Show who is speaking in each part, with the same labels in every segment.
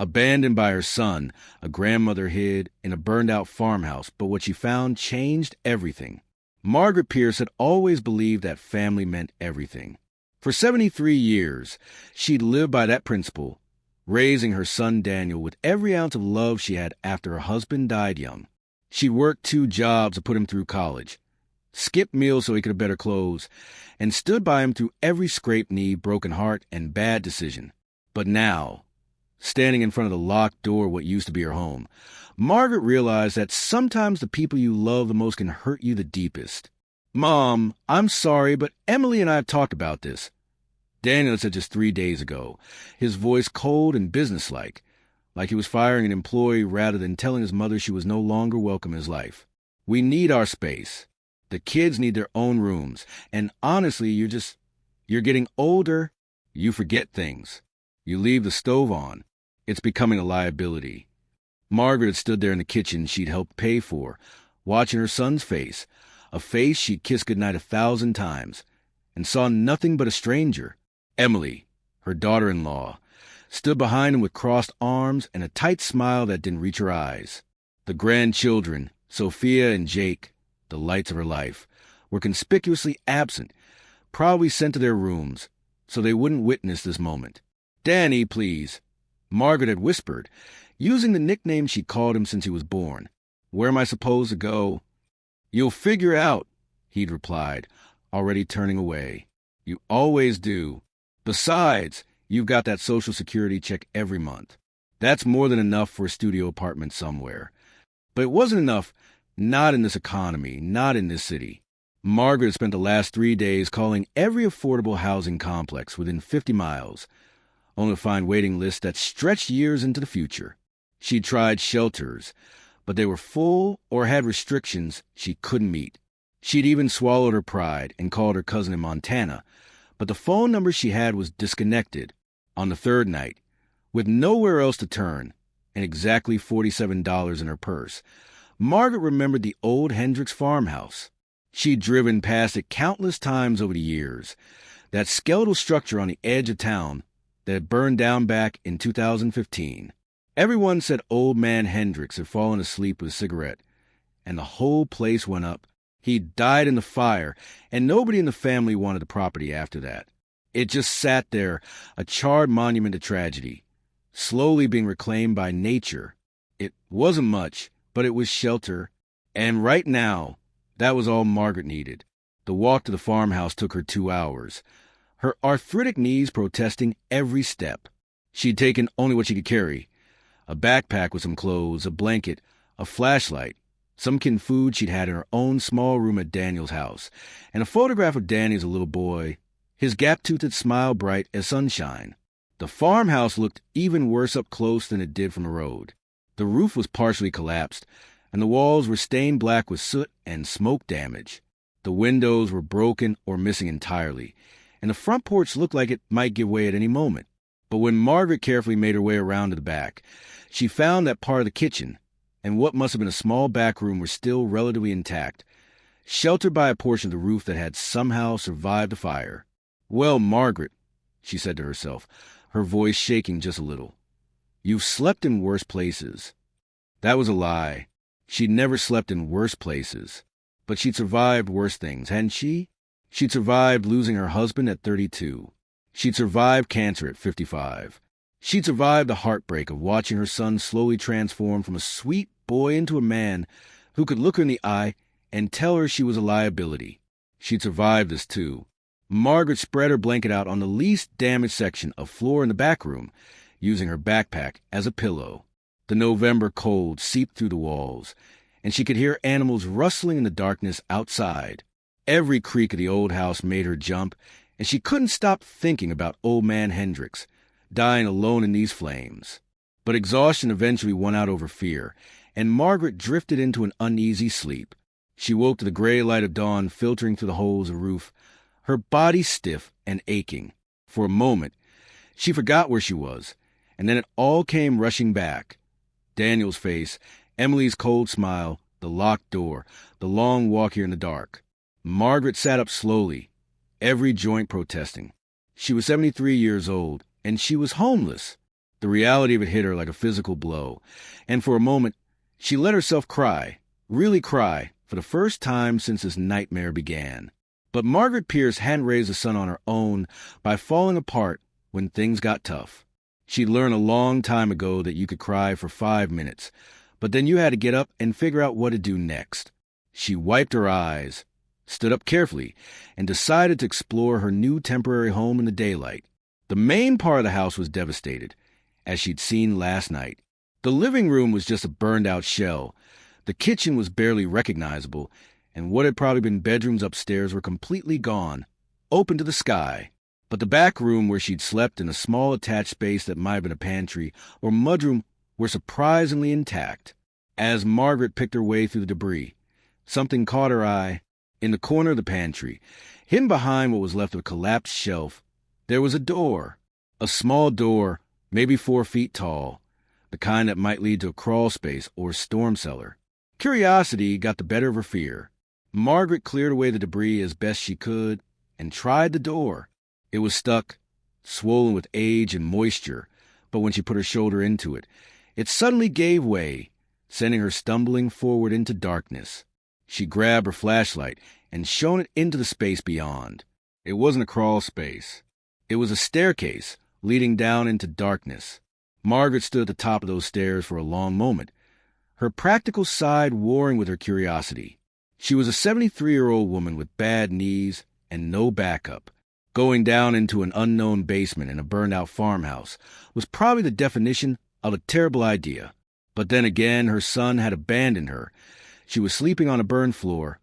Speaker 1: Abandoned by her son, a grandmother hid in a burned-out farmhouse, but what she found changed everything. Margaret Pierce had always believed that family meant everything. For 73 years, she'd lived by that principle, raising her son Daniel with every ounce of love she had after her husband died young. She'd worked 2 jobs to put him through college, skipped meals so he could have better clothes, and stood by him through every scraped knee, broken heart, and bad decision. But now, standing in front of the locked door of what used to be her home, Margaret realized that sometimes the people you love the most can hurt you the deepest. "Mom, I'm sorry, but Emily and I have talked about this." Daniel said just 3 days ago, his voice cold and businesslike, like he was firing an employee rather than telling his mother she was no longer welcome in his life. "We need our space. The kids need their own rooms. And honestly, you're getting older. You forget things. You leave the stove on. It's becoming a liability." Margaret had stood there in the kitchen she'd helped pay for, watching her son's face, a face she'd kissed goodnight 1,000 times, and saw nothing but a stranger. Emily, her daughter-in-law, stood behind him with crossed arms and a tight smile that didn't reach her eyes. The grandchildren, Sophia and Jake, the lights of her life, were conspicuously absent, probably sent to their rooms, so they wouldn't witness this moment. "Danny, please," Margaret had whispered, using the nickname she'd called him since he was born. "Where am I supposed to go?" "You'll figure it out," he'd replied, already turning away. "You always do. Besides, you've got that Social Security check every month. That's more than enough for a studio apartment somewhere." But it wasn't enough, not in this economy, not in this city. Margaret had spent the last 3 days calling every affordable housing complex within 50 miles, only to find waiting lists that stretched years into the future. She'd tried shelters, but they were full or had restrictions she couldn't meet. She'd even swallowed her pride and called her cousin in Montana, but the phone number she had was disconnected. On the 3rd night, with nowhere else to turn, and exactly $47 in her purse, Margaret remembered the old Hendricks farmhouse. She'd driven past it countless times over the years, that skeletal structure on the edge of town that had burned down back in 2015. Everyone said old man Hendricks had fallen asleep with a cigarette, and the whole place went up. He'd died in the fire, and nobody in the family wanted the property after that. It just sat there, a charred monument to tragedy, slowly being reclaimed by nature. It wasn't much, but it was shelter, and right now, that was all Margaret needed. The walk to the farmhouse took her 2 hours, her arthritic knees protesting every step. She'd taken only what she could carry: a backpack with some clothes, a blanket, a flashlight, some canned food she'd had in her own small room at Daniel's house, and a photograph of Danny as a little boy, his gap-toothed smile bright as sunshine. The farmhouse looked even worse up close than it did from the road. The roof was partially collapsed, and the walls were stained black with soot and smoke damage. The windows were broken or missing entirely, and the front porch looked like it might give way at any moment. But when Margaret carefully made her way around to the back, she found that part of the kitchen and what must have been a small back room were still relatively intact, sheltered by a portion of the roof that had somehow survived the fire. "Well, Margaret," she said to herself, her voice shaking just a little, "you've slept in worse places." That was a lie. She'd never slept in worse places. But she'd survived worse things, hadn't she? She'd survived losing her husband at 32. She'd survived cancer at 55. She'd survived the heartbreak of watching her son slowly transform from a sweet boy into a man who could look her in the eye and tell her she was a liability. She'd survived this, too. Margaret spread her blanket out on the least damaged section of floor in the back room, using her backpack as a pillow. The November cold seeped through the walls, and she could hear animals rustling in the darkness outside. Every creak of the old house made her jump, and she couldn't stop thinking about old man Hendricks, dying alone in these flames. But exhaustion eventually won out over fear, and Margaret drifted into an uneasy sleep. She woke to the gray light of dawn filtering through the holes of the roof, her body stiff and aching. For a moment, she forgot where she was, and then it all came rushing back. Daniel's face, Emily's cold smile, the locked door, the long walk here in the dark. Margaret sat up slowly, every joint protesting. She was 73 years old, and she was homeless. The reality of it hit her like a physical blow, and for a moment, she let herself cry, really cry, for the first time since this nightmare began. But Margaret Pierce hadn't raised a son on her own by falling apart when things got tough. She'd learned a long time ago that you could cry for 5 minutes, but then you had to get up and figure out what to do next. She wiped her eyes, stood up carefully, and decided to explore her new temporary home in the daylight. The main part of the house was devastated, as she'd seen last night. The living room was just a burned-out shell. The kitchen was barely recognizable, and what had probably been bedrooms upstairs were completely gone, open to the sky. But the back room where she'd slept and a small attached space that might have been a pantry or mudroom were surprisingly intact. As Margaret picked her way through the debris, something caught her eye. In the corner of the pantry, hidden behind what was left of a collapsed shelf, there was a door. A small door, maybe 4 feet tall, the kind that might lead to a crawl space or storm cellar. Curiosity got the better of her fear. Margaret cleared away the debris as best she could and tried the door. It was stuck, swollen with age and moisture, but when she put her shoulder into it, it suddenly gave way, sending her stumbling forward into darkness. She grabbed her flashlight and shone it into the space beyond. It wasn't a crawl space. It was a staircase leading down into darkness. Margaret stood at the top of those stairs for a long moment, her practical side warring with her curiosity. She was a 73-year-old woman with bad knees and no backup. Going down into an unknown basement in a burned-out farmhouse was probably the definition of a terrible idea. But then again, her son had abandoned her. She was sleeping on a burned floor,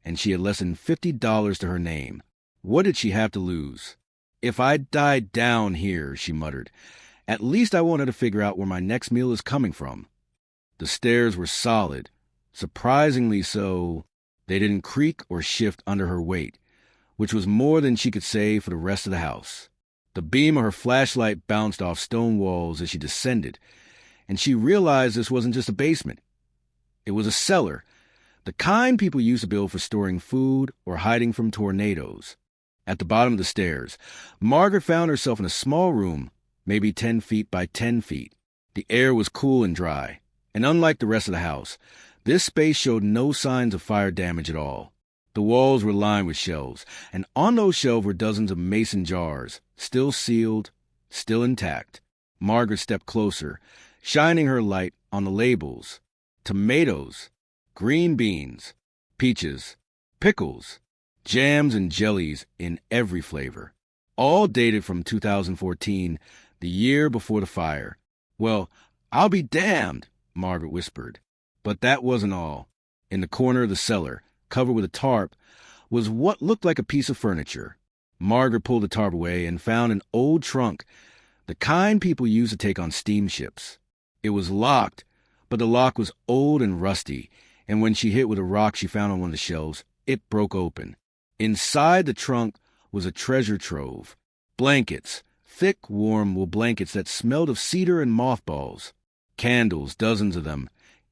Speaker 1: and she had less than $50 to her name. What did she have to lose? "If I died down here," she muttered, "at least I won't have to figure out where my next meal is coming from." The stairs were solid, surprisingly so. They didn't creak or shift under her weight, which was more than she could say for the rest of the house. The beam of her flashlight bounced off stone walls as she descended, and she realized this wasn't just a basement. It was a cellar, the kind people used to build for storing food or hiding from tornadoes. At the bottom of the stairs, Margaret found herself in a small room, maybe 10 feet by 10 feet. The air was cool and dry, and unlike the rest of the house, this space showed no signs of fire damage at all. The walls were lined with shelves, and on those shelves were dozens of mason jars, still sealed, still intact. Margaret stepped closer, shining her light on the labels. Tomatoes, green beans, peaches, pickles, jams and jellies in every flavor. All dated from 2014, the year before the fire. "Well, I'll be damned," Margaret whispered. But that wasn't all. In the corner of the cellar, covered with a tarp, was what looked like a piece of furniture. Margaret pulled the tarp away and found an old trunk, the kind people use to take on steamships. It was locked, but the lock was old and rusty, and when she hit with a rock she found on one of the shelves, it broke open. Inside the trunk was a treasure trove. Blankets, thick, warm wool blankets that smelled of cedar and mothballs. Candles, dozens of them,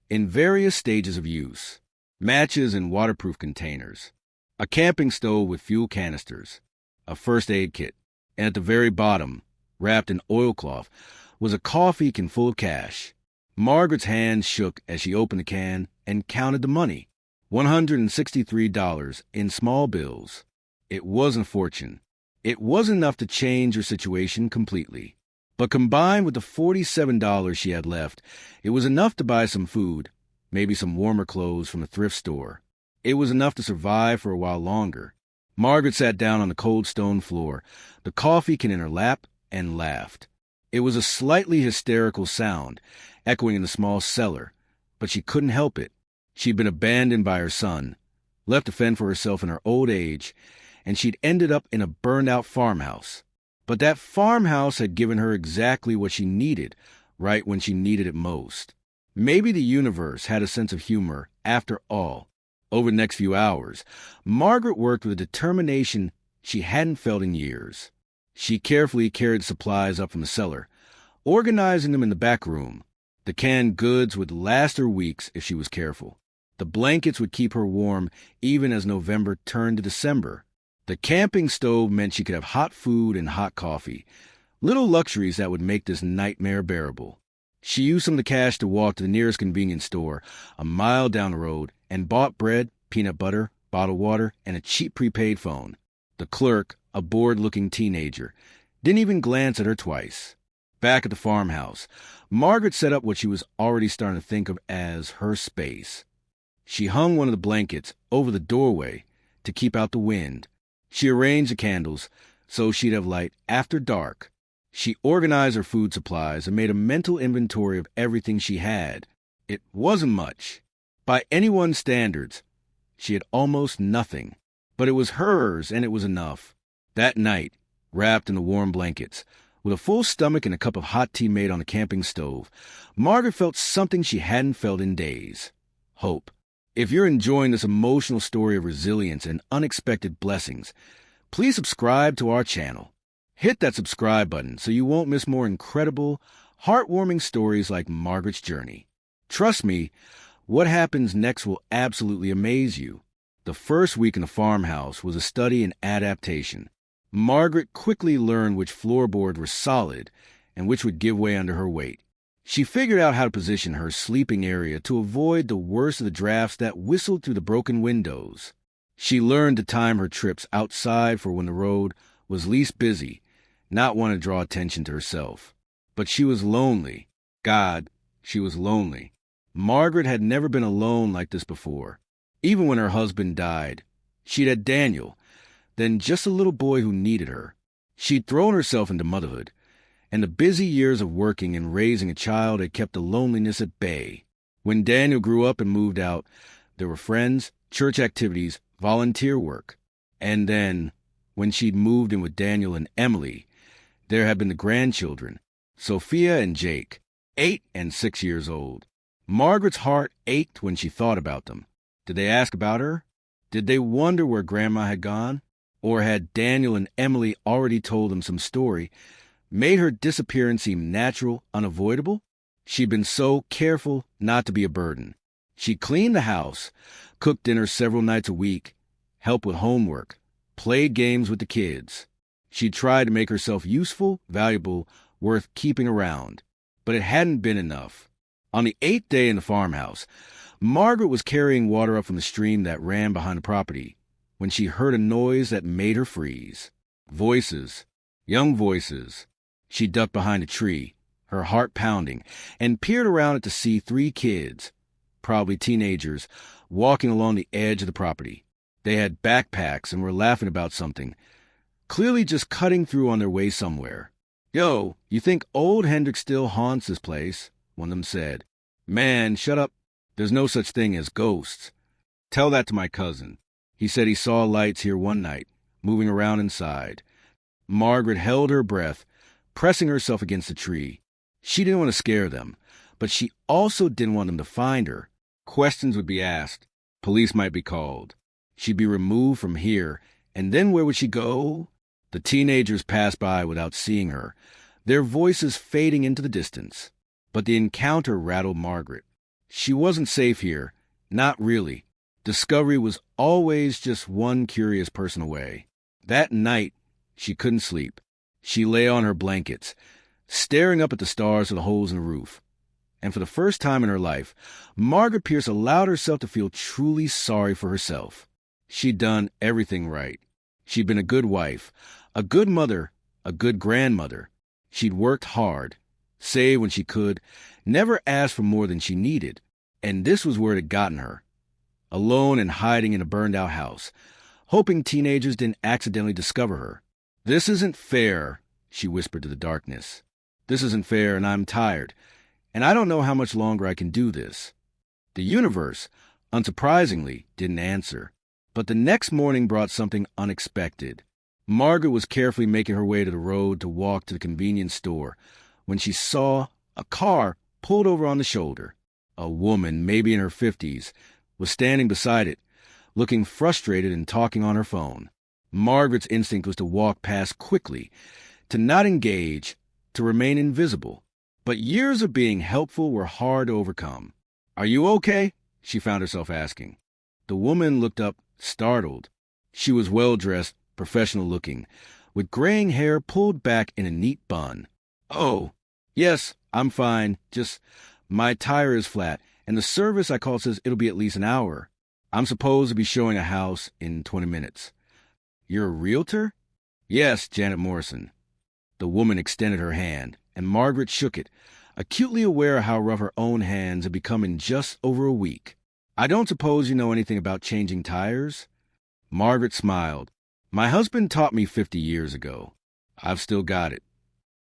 Speaker 1: in various stages of use. Matches in waterproof containers. A camping stove with fuel canisters. A first aid kit. And at the very bottom, wrapped in oilcloth, was a coffee can full of cash. Margaret's hands shook as she opened the can and counted the money. $163 in small bills. It wasn't a fortune. It wasn't enough to change her situation completely. But combined with the $47 she had left, it was enough to buy some food, maybe some warmer clothes from the thrift store. It was enough to survive for a while longer. Margaret sat down on the cold stone floor, the coffee can in her lap, and laughed. It was a slightly hysterical sound, echoing in the small cellar, but she couldn't help it. She'd been abandoned by her son, left to fend for herself in her old age, and she'd ended up in a burned-out farmhouse. But that farmhouse had given her exactly what she needed, right when she needed it most. Maybe the universe had a sense of humor after all. Over the next few hours, Margaret worked with a determination she hadn't felt in years. She carefully carried supplies up from the cellar, organizing them in the back room. The canned goods would last her weeks if she was careful. The blankets would keep her warm even as November turned to December. The camping stove meant she could have hot food and hot coffee, Little luxuries that would make this nightmare bearable. She used some of the cash to walk to the nearest convenience store, a mile down the road, and bought bread, peanut butter, bottled water, and a cheap prepaid phone. The clerk, a bored-looking teenager, didn't even glance at her twice. Back at the farmhouse, Margaret set up what she was already starting to think of as her space. She hung one of the blankets over the doorway to keep out the wind. She arranged the candles so she'd have light after dark. She organized her food supplies and made a mental inventory of everything she had. It wasn't much. By anyone's standards, she had almost nothing. But it was hers, and it was enough. That night, wrapped in the warm blankets, with a full stomach and a cup of hot tea made on the camping stove, Margaret felt something she hadn't felt in days. Hope. If you're enjoying this emotional story of resilience and unexpected blessings, please subscribe to our channel. Hit that subscribe button so you won't miss more incredible, heartwarming stories like Margaret's journey. Trust me, what happens next will absolutely amaze you. The first week in the farmhouse was a study in adaptation. Margaret quickly learned which floorboards were solid and which would give way under her weight. She figured out how to position her sleeping area to avoid the worst of the drafts that whistled through the broken windows. She learned to time her trips outside for when the road was least busy, not want to draw attention to herself. But she was lonely. God, she was lonely. Margaret had never been alone like this before. Even when her husband died, she'd had Daniel, then just a little boy who needed her. She'd thrown herself into motherhood, and the busy years of working and raising a child had kept the loneliness at bay. When Daniel grew up and moved out, there were friends, church activities, volunteer work. And then, when she'd moved in with Daniel and Emily, there had been the grandchildren, Sophia and Jake, 8 and 6 years old. Margaret's heart ached when she thought about them. Did they ask about her? Did they wonder where Grandma had gone? Or had Daniel and Emily already told them some story, made her disappearance seem natural, unavoidable? She'd been so careful not to be a burden. She cleaned the house, cooked dinner several nights a week, helped with homework, played games with the kids. She tried to make herself useful, valuable, worth keeping around. But it hadn't been enough. On the 8th day in the farmhouse, Margaret was carrying water up from the stream that ran behind the property when she heard a noise that made her freeze. Voices. Young voices. She ducked behind a tree, her heart pounding, and peered around it to see 3 kids, probably teenagers, walking along the edge of the property. They had backpacks and were laughing about something, clearly just cutting through on their way somewhere. "Yo, you think old Hendrik still haunts this place?" one of them said. "Man, shut up. There's no such thing as ghosts. Tell that to my cousin. He said he saw lights here one night, moving around inside." Margaret held her breath, pressing herself against the tree. She didn't want to scare them, but she also didn't want them to find her. Questions would be asked. Police might be called. She'd be removed from here, and then where would she go? The teenagers passed by without seeing her, their voices fading into the distance. But the encounter rattled Margaret. She wasn't safe here. Not really. Discovery was always just one curious person away. That night, she couldn't sleep. She lay on her blankets, staring up at the stars through the holes in the roof. And for the first time in her life, Margaret Pierce allowed herself to feel truly sorry for herself. She'd done everything right. She'd been a good wife, a good mother, a good grandmother. She'd worked hard, saved when she could, never asked for more than she needed. And this was where it had gotten her. Alone and hiding in a burned-out house, hoping teenagers didn't accidentally discover her. "This isn't fair," she whispered to the darkness. "This isn't fair, and I'm tired, and I don't know how much longer I can do this." The universe, unsurprisingly, didn't answer. But the next morning brought something unexpected. Margaret was carefully making her way to the road to walk to the convenience store when she saw a car pulled over on the shoulder. A woman, maybe in her 50s, was standing beside it, looking frustrated and talking on her phone. Margaret's instinct was to walk past quickly, to not engage, to remain invisible. But years of being helpful were hard to overcome. "Are you okay?" she found herself asking. The woman looked up, startled. She was well-dressed, professional-looking, with graying hair pulled back in a neat bun. "Oh, yes, I'm fine. Just my tire is flat, and the service I called says it'll be at least an hour. I'm supposed to be showing a house in 20 minutes. You're a realtor?" "Yes, Janet Morrison." The woman extended her hand, and Margaret shook it, acutely aware of how rough her own hands had become in just over a week. "I don't suppose you know anything about changing tires?" Margaret smiled. "My husband taught me 50 years ago. I've still got it."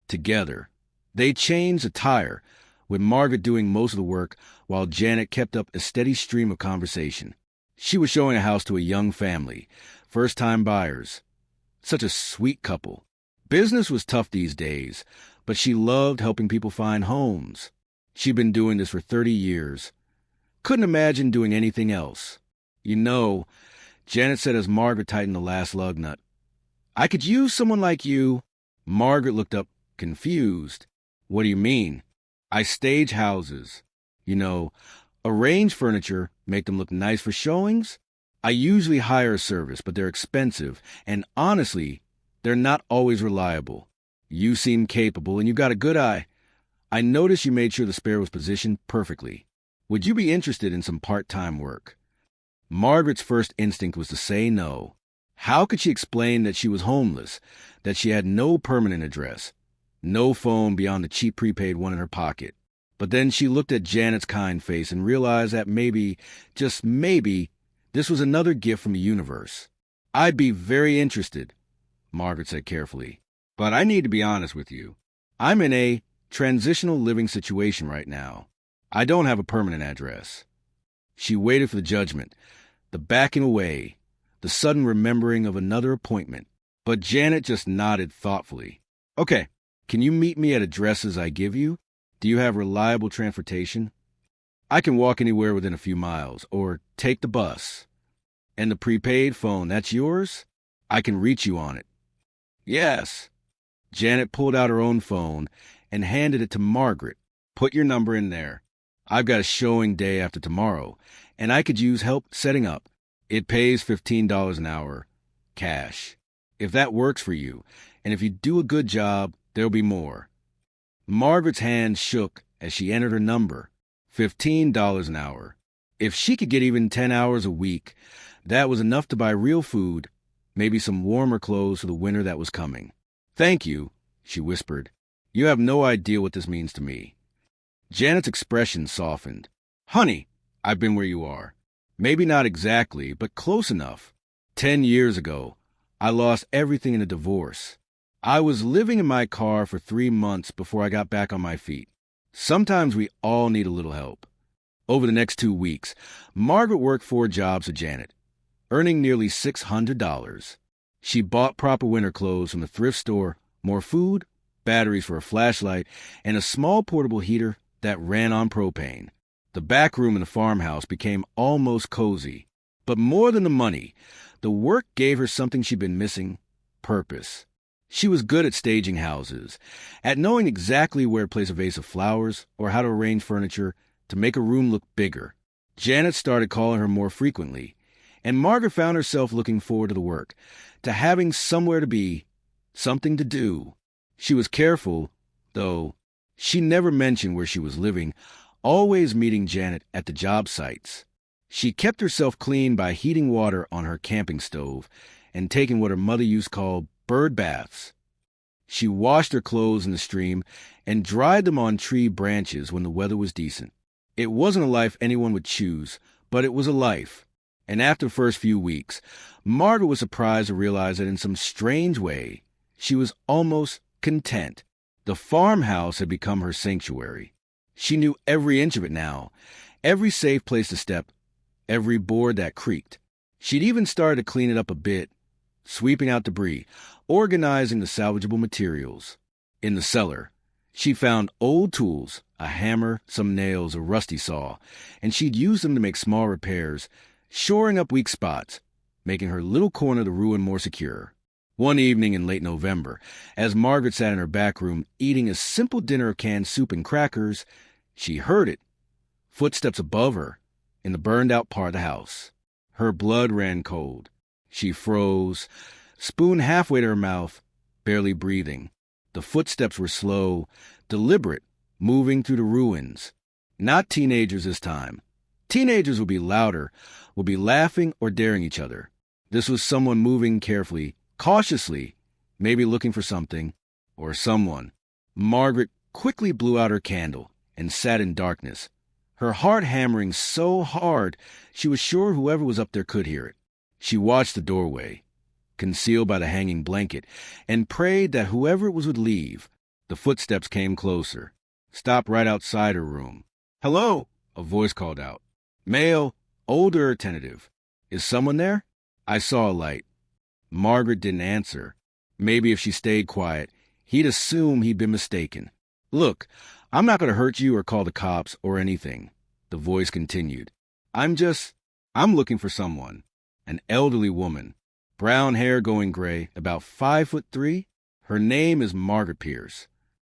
Speaker 1: Together, they changed a tire, with Margaret doing most of the work while Janet kept up a steady stream of conversation. She was showing a house to a young family, first-time buyers. Such a sweet couple. Business was tough these days, but she loved helping people find homes. She'd been doing this for 30 years. Couldn't imagine doing anything else. "You know," Janet said as Margaret tightened the last lug nut, "I could use someone like you." Margaret looked up, confused. "What do you mean?" "I stage houses. You know, arrange furniture, make them look nice for showings. I usually hire a service, but they're expensive, and honestly, they're not always reliable. You seem capable, and you've got a good eye. I noticed you made sure the spare was positioned perfectly. Would you be interested in some part-time work?" Margaret's first instinct was to say no. How could she explain that she was homeless, that she had no permanent address, no phone beyond the cheap prepaid one in her pocket? But then she looked at Janet's kind face and realized that maybe, just maybe, this was another gift from the universe. "I'd be very interested," Margaret said carefully. "But I need to be honest with you. I'm in a transitional living situation right now. I don't have a permanent address." She waited for the judgment, the backing away, the sudden remembering of another appointment. But Janet just nodded thoughtfully. "Okay, can you meet me at addresses I give you? Do you have reliable transportation?" "I can walk anywhere within a few miles, or take the bus." "And the prepaid phone, that's yours? I can reach you on it." "Yes." Janet pulled out her own phone and handed it to Margaret. "Put your number in there. I've got a showing day after tomorrow, and I could use help setting up. It pays $15 an hour, cash. If that works for you, and if you do a good job, there'll be more." Margaret's hand shook as she entered her number. $15 an hour. If she could get even 10 hours a week, that was enough to buy real food, maybe some warmer clothes for the winter that was coming. "Thank you," she whispered. "You have no idea what this means to me." Janet's expression softened. "Honey, I've been where you are. Maybe not exactly, but close enough. 10 years ago, I lost everything in a divorce. I was living in my car for 3 months before I got back on my feet. Sometimes we all need a little help." Over the next 2 weeks, Margaret worked 4 jobs for Janet, earning nearly $600. She bought proper winter clothes from the thrift store, more food, batteries for a flashlight, and a small portable heater that ran on propane. The back room in the farmhouse became almost cozy. But more than the money, the work gave her something she'd been missing: purpose. She was good at staging houses, at knowing exactly where to place a vase of flowers or how to arrange furniture to make a room look bigger. Janet started calling her more frequently, and Margaret found herself looking forward to the work, to having somewhere to be, something to do. She was careful, though. She never mentioned where she was living, always meeting Janet at the job sites. She kept herself clean by heating water on her camping stove and taking what her mother used to call bird baths. She washed her clothes in the stream and dried them on tree branches when the weather was decent. It wasn't a life anyone would choose, but it was a life. And after the first few weeks, Margaret was surprised to realize that in some strange way, she was almost content. The farmhouse had become her sanctuary. She knew every inch of it now, every safe place to step, every board that creaked. She'd even started to clean it up a bit, sweeping out debris, organizing the salvageable materials. In the cellar, she found old tools, a hammer, some nails, a rusty saw, and she'd use them to make small repairs, shoring up weak spots, making her little corner of the ruin more secure. One evening in late November, as Margaret sat in her back room eating a simple dinner of canned soup and crackers, she heard it. Footsteps above her, in the burned-out part of the house. Her blood ran cold. She froze, spoon halfway to her mouth, barely breathing. The footsteps were slow, deliberate, moving through the ruins. Not teenagers this time. Teenagers would be louder, would be laughing or daring each other. This was someone moving carefully, cautiously, maybe looking for something or someone. Margaret quickly blew out her candle and sat in darkness, her heart hammering so hard she was sure whoever was up there could hear it. She watched the doorway, concealed by the hanging blanket, and prayed that whoever it was would leave. The footsteps came closer, stopped right outside her room. "Hello," a voice called out. Male, older, tentative. "Is someone there?" I saw a light. Margaret didn't answer. Maybe if she stayed quiet, he'd assume he'd been mistaken. "Look, I'm not going to hurt you or call the cops or anything," the voice continued. I'm looking for someone. An elderly woman, brown hair going gray, about 5'3". Her name is Margaret Pierce.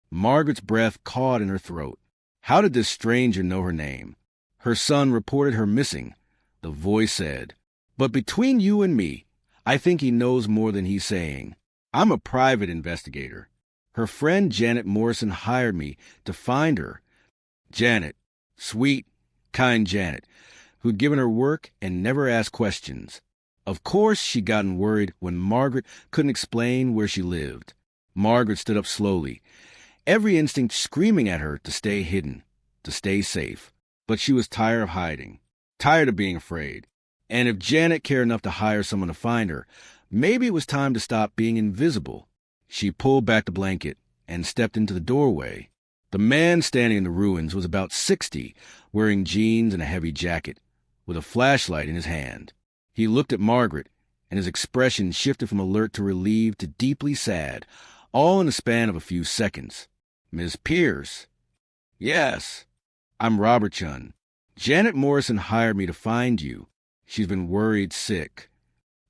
Speaker 1: Margaret's breath caught in her throat. How did this stranger know her name? Her son reported her missing, the voice said. But between you and me, I think he knows more than he's saying. I'm a private investigator. Her friend Janet Morrison hired me to find her. Janet, sweet, kind Janet, who'd given her work and never asked questions. Of course she'd gotten worried when Margaret couldn't explain where she lived. Margaret stood up slowly, every instinct screaming at her to stay hidden, to stay safe. But she was tired of hiding, tired of being afraid. And if Janet cared enough to hire someone to find her, maybe it was time to stop being invisible. She pulled back the blanket and stepped into the doorway. The man standing in the ruins was about 60, wearing jeans and a heavy jacket, with a flashlight in his hand. He looked at Margaret, and his expression shifted from alert to relieved to deeply sad, all in the span of a few seconds. "Miss Pierce?" "Yes." "I'm Robert Chun. Janet Morrison hired me to find you. She's been worried sick."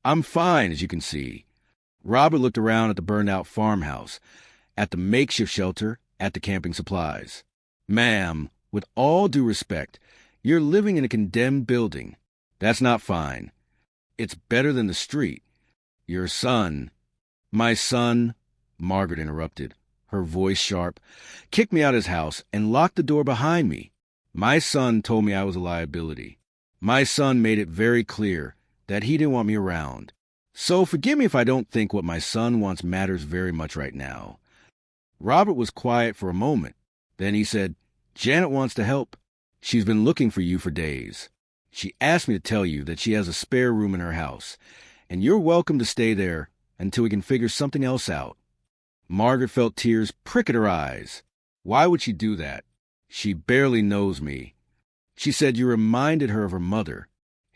Speaker 1: "I'm fine, as you can see." Robert looked around at the burned-out farmhouse, at the makeshift shelter, at the camping supplies. "Ma'am, with all due respect, you're living in a condemned building. That's not fine. It's better than the street. Your son—" "My son," Margaret interrupted, her voice sharp, "kicked me out of his house and locked the door behind me. My son told me I was a liability. My son made it very clear that he didn't want me around. So forgive me if I don't think what my son wants matters very much right now." Robert was quiet for a moment. Then he said, "Janet wants to help. She's been looking for you for days. She asked me to tell you that she has a spare room in her house, and you're welcome to stay there until we can figure something else out." Margaret felt tears prick at her eyes. Why would she do that? She barely knows me. She said you reminded her of her mother,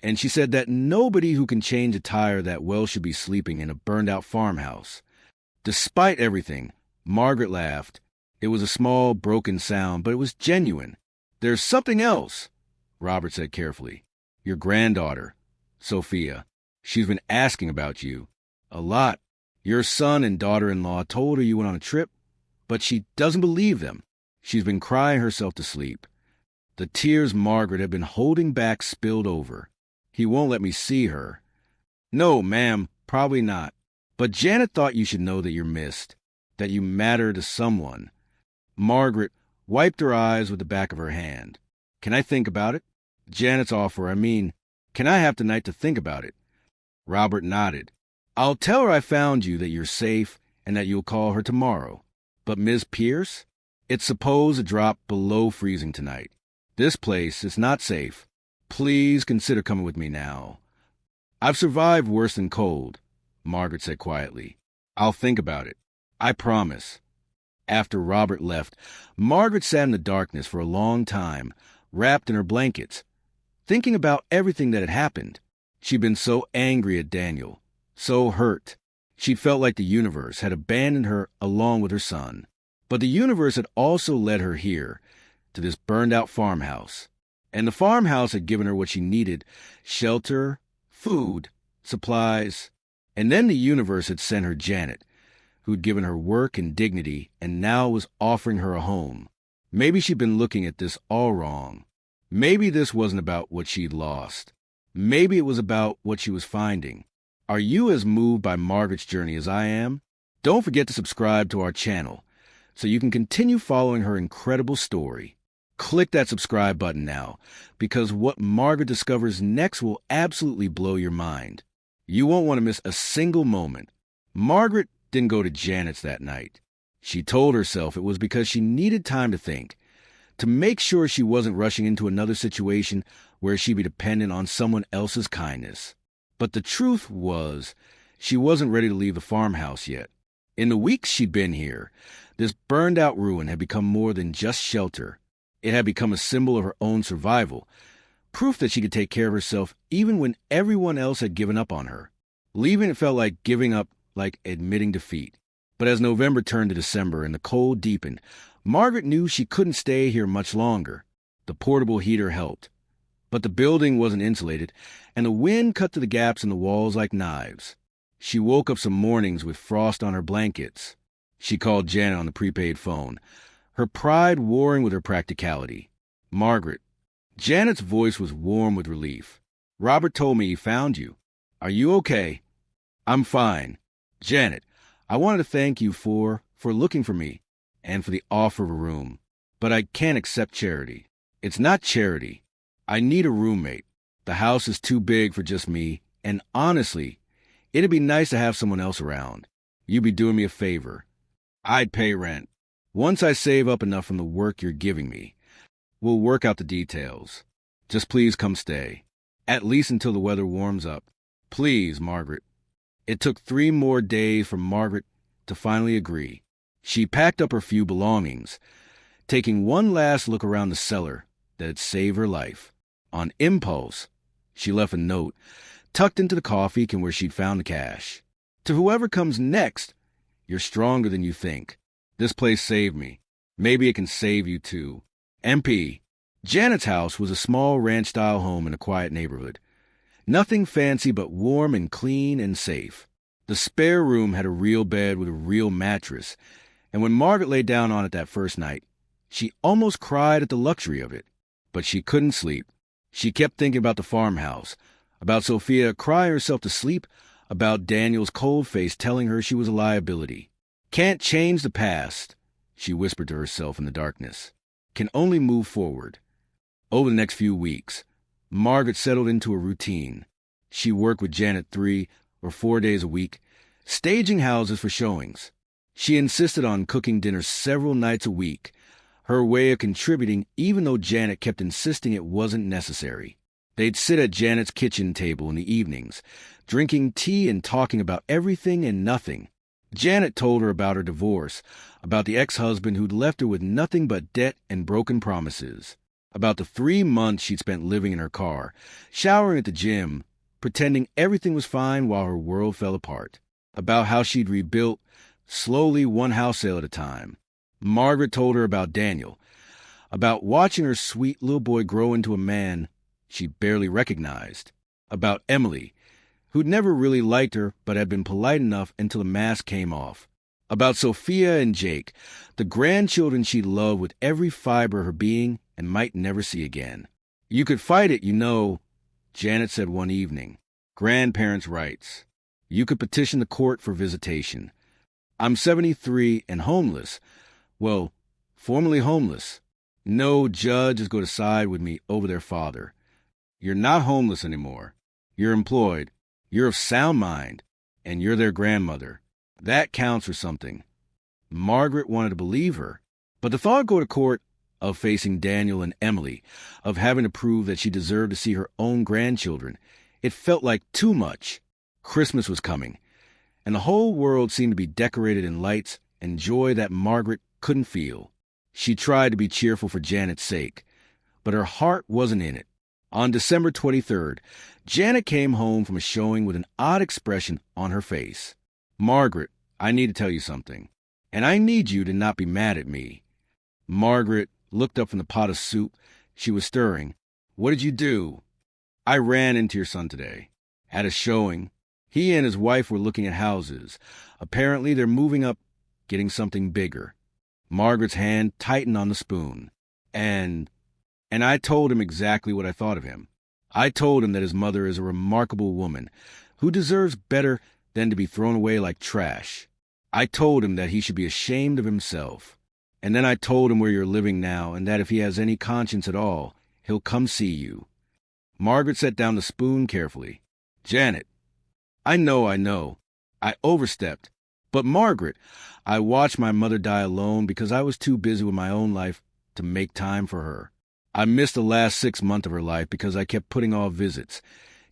Speaker 1: and she said that nobody who can change a tire that well should be sleeping in a burned-out farmhouse. Despite everything, Margaret laughed. It was a small, broken sound, but it was genuine. "There's something else," Robert said carefully. "Your granddaughter, Sophia. She's been asking about you. A lot. Your son and daughter-in-law told her you went on a trip, but she doesn't believe them. She's been crying herself to sleep." The tears Margaret had been holding back spilled over. "He won't let me see her." "No, ma'am, probably not. But Janet thought you should know that you're missed, that you matter to someone." Margaret wiped her eyes with the back of her hand. "Can I think about it?" "Janet's offer, can I have tonight to think about it?" Robert nodded. "I'll tell her I found you, that you're safe, and that you'll call her tomorrow. But Miss Pierce? It's supposed to drop below freezing tonight. This place is not safe. Please consider coming with me now." "I've survived worse than cold," Margaret said quietly. "I'll think about it. I promise." After Robert left, Margaret sat in the darkness for a long time, wrapped in her blankets, thinking about everything that had happened. She'd been so angry at Daniel, so hurt. She'd felt like the universe had abandoned her along with her son. But the universe had also led her here, to this burned-out farmhouse. And the farmhouse had given her what she needed: shelter, food, supplies. And then the universe had sent her Janet, who'd given her work and dignity, and now was offering her a home. Maybe she'd been looking at this all wrong. Maybe this wasn't about what she'd lost. Maybe it was about what she was finding. Are you as moved by Margaret's journey as I am? Don't forget to subscribe to our channel so you can continue following her incredible story. Click that subscribe button now, because what Margaret discovers next will absolutely blow your mind. You won't want to miss a single moment. Margaret didn't go to Janet's that night. She told herself it was because she needed time to think, to make sure she wasn't rushing into another situation where she'd be dependent on someone else's kindness. But the truth was, she wasn't ready to leave the farmhouse yet. In the weeks she'd been here, this burned-out ruin had become more than just shelter. It had become a symbol of her own survival, proof that she could take care of herself even when everyone else had given up on her. Leaving it felt like giving up, like admitting defeat. But as November turned to December and the cold deepened, Margaret knew she couldn't stay here much longer. The portable heater helped, but the building wasn't insulated, and the wind cut to the gaps in the walls like knives. She woke up some mornings with frost on her blankets. She called Janet on the prepaid phone, her pride warring with her practicality. "Margaret." Janet's voice was warm with relief. "Robert told me he found you. Are you okay?" "I'm fine." "Janet, I wanted to thank you for looking for me and for the offer of a room. But I can't accept charity." "It's not charity. I need a roommate. The house is too big for just me, and honestly, it'd be nice to have someone else around. You'd be doing me a favor." "I'd pay rent. Once I save up enough from the work you're giving me. We'll work out the details. Just please come stay. At least until the weather warms up. Please, Margaret." It took 3 more days for Margaret to finally agree. She packed up her few belongings, taking one last look around the cellar that had saved her life. On impulse, she left a note tucked into the coffee can where she'd found the cash. "To whoever comes next, you're stronger than you think. This place saved me. Maybe it can save you too. MP." Janet's house was a small ranch-style home in a quiet neighborhood. Nothing fancy, but warm and clean and safe. The spare room had a real bed with a real mattress, and when Margaret lay down on it that first night, she almost cried at the luxury of it. But she couldn't sleep. She kept thinking about the farmhouse, about Sophia crying herself to sleep, about Daniel's cold face telling her she was a liability. "Can't change the past," she whispered to herself in the darkness. "Can only move forward." Over the next few weeks, Margaret settled into a routine. She worked with Janet 3 or 4 days a week, staging houses for showings. She insisted on cooking dinner several nights a week, her way of contributing even though Janet kept insisting it wasn't necessary. They'd sit at Janet's kitchen table in the evenings, drinking tea and talking about everything and nothing. Janet told her about her divorce, about the ex-husband who'd left her with nothing but debt and broken promises, about the 3 months she'd spent living in her car, showering at the gym, pretending everything was fine while her world fell apart, about how she'd rebuilt, slowly one house sale at a time. Margaret told her about Daniel, about watching her sweet little boy grow into a man she barely recognized, about Emily, who'd never really liked her but had been polite enough until the mask came off, about Sophia and Jake, the grandchildren she loved with every fiber of her being and might never see again. "You could fight it, you know," Janet said one evening. "Grandparents' rights. You could petition the court for visitation. I'm 73 and homeless. Well, formerly homeless. No judge is going to side with me over their father. You're not homeless anymore. You're employed. You're of sound mind. And you're their grandmother. That counts for something." Margaret wanted to believe her, but the thought of going to court, of facing Daniel and Emily, of having to prove that she deserved to see her own grandchildren, it felt like too much. Christmas was coming, and the whole world seemed to be decorated in lights and joy that Margaret couldn't feel. She tried to be cheerful for Janet's sake, but her heart wasn't in it. On December 23rd, Janet came home from a showing with an odd expression on her face. "Margaret, I need to tell you something, and I need you to not be mad at me." Margaret looked up from the pot of soup she was stirring. "What did you do?" "I ran into your son today. At a showing. He and his wife were looking at houses. Apparently they're moving up, getting something bigger." Margaret's hand tightened on the spoon. And I told him exactly what I thought of him. I told him that his mother is a remarkable woman who deserves better than to be thrown away like trash. I told him that he should be ashamed of himself. And then I told him where you're living now and that if he has any conscience at all, he'll come see you. Margaret set down the spoon carefully. Janet, I know. I overstepped. But Margaret, I watched my mother die alone because I was too busy with my own life to make time for her. I missed the last 6 months of her life because I kept putting off visits,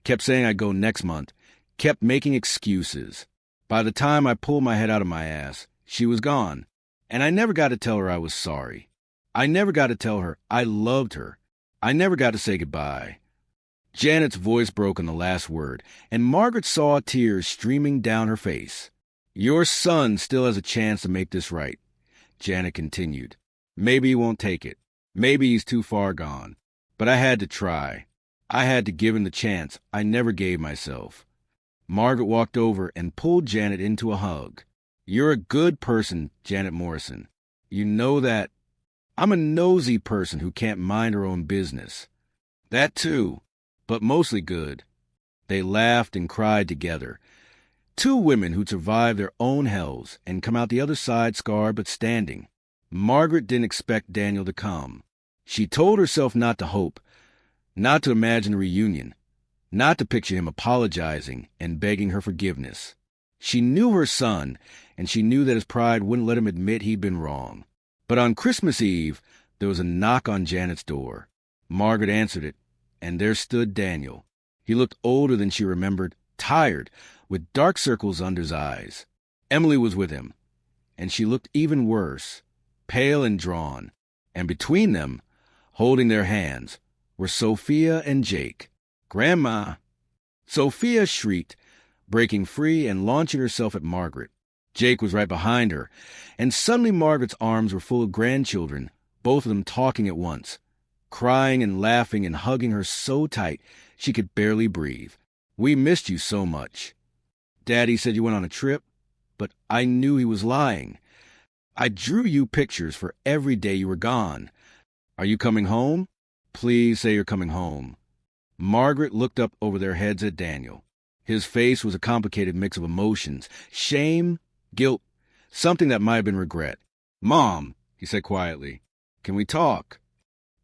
Speaker 1: kept saying I'd go next month, kept making excuses. By the time I pulled my head out of my ass, she was gone. And I never got to tell her I was sorry. I never got to tell her I loved her. I never got to say goodbye. Janet's voice broke on the last word, and Margaret saw tears streaming down her face. Your son still has a chance to make this right, Janet continued. Maybe he won't take it. Maybe he's too far gone. But I had to try. I had to give him the chance I never gave myself. Margaret walked over and pulled Janet into a hug. You're a good person, Janet Morrison. You know that. I'm a nosy person who can't mind her own business. That too, but mostly good. They laughed and cried together. Two women who'd survived their own hells and come out the other side scarred but standing. Margaret didn't expect Daniel to come. She told herself not to hope, not to imagine a reunion, not to picture him apologizing and begging her forgiveness. She knew her son, and she knew that his pride wouldn't let him admit he'd been wrong. But on Christmas Eve, there was a knock on Janet's door. Margaret answered it, and there stood Daniel. He looked older than she remembered, tired, with dark circles under his eyes. Emily was with him, and she looked even worse, pale and drawn. And between them, holding their hands, were Sophia and Jake. Grandma! Sophia shrieked, breaking free and launching herself at Margaret. Jake was right behind her, and suddenly Margaret's arms were full of grandchildren, both of them talking at once, crying and laughing and hugging her so tight she could barely breathe. We missed you so much. Daddy said you went on a trip, but I knew he was lying. I drew you pictures for every day you were gone. Are you coming home? Please say you're coming home. Margaret looked up over their heads at Daniel. His face was a complicated mix of emotions, shame, guilt, something that might have been regret. Mom, he said quietly, can we talk?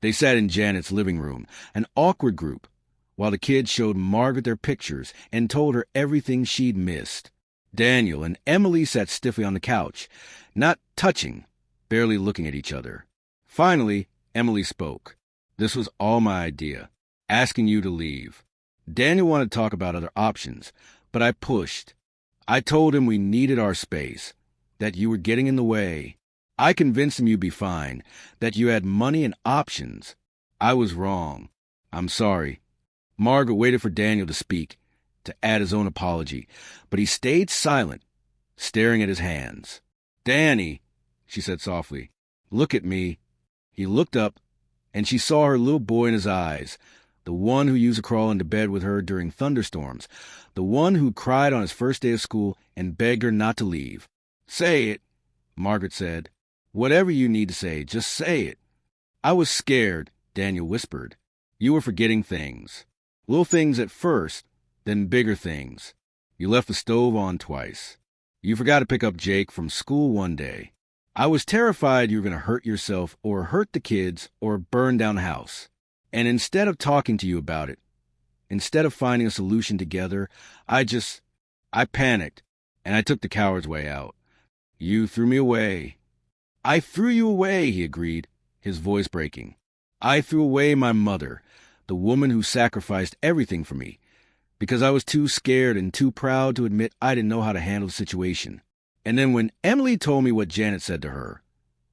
Speaker 1: They sat in Janet's living room, an awkward group, while the kids showed Margaret their pictures and told her everything she'd missed. Daniel and Emily sat stiffly on the couch, not touching, barely looking at each other. Finally, Emily spoke. This was all my idea, asking you to leave. Daniel wanted to talk about other options, but I pushed. I told him we needed our space, that you were getting in the way. I convinced him you'd be fine, that you had money and options. I was wrong. I'm sorry. Margaret waited for Daniel to speak, to add his own apology, but he stayed silent, staring at his hands. Danny, she said softly, look at me. He looked up, and she saw her little boy in his eyes, the one who used to crawl into bed with her during thunderstorms, the one who cried on his first day of school and begged her not to leave. Say it, Margaret said. Whatever you need to say, just say it. I was scared, Daniel whispered. You were forgetting things. Little things at first, then bigger things. You left the stove on twice. You forgot to pick up Jake from school one day. I was terrified you were going to hurt yourself or hurt the kids or burn down the house. And instead of talking to you about it, instead of finding a solution together, I panicked, and I took the coward's way out. You threw me away. I threw you away, he agreed, his voice breaking. I threw away my mother, the woman who sacrificed everything for me, because I was too scared and too proud to admit I didn't know how to handle the situation. And then when Emily told me what Janet said to her,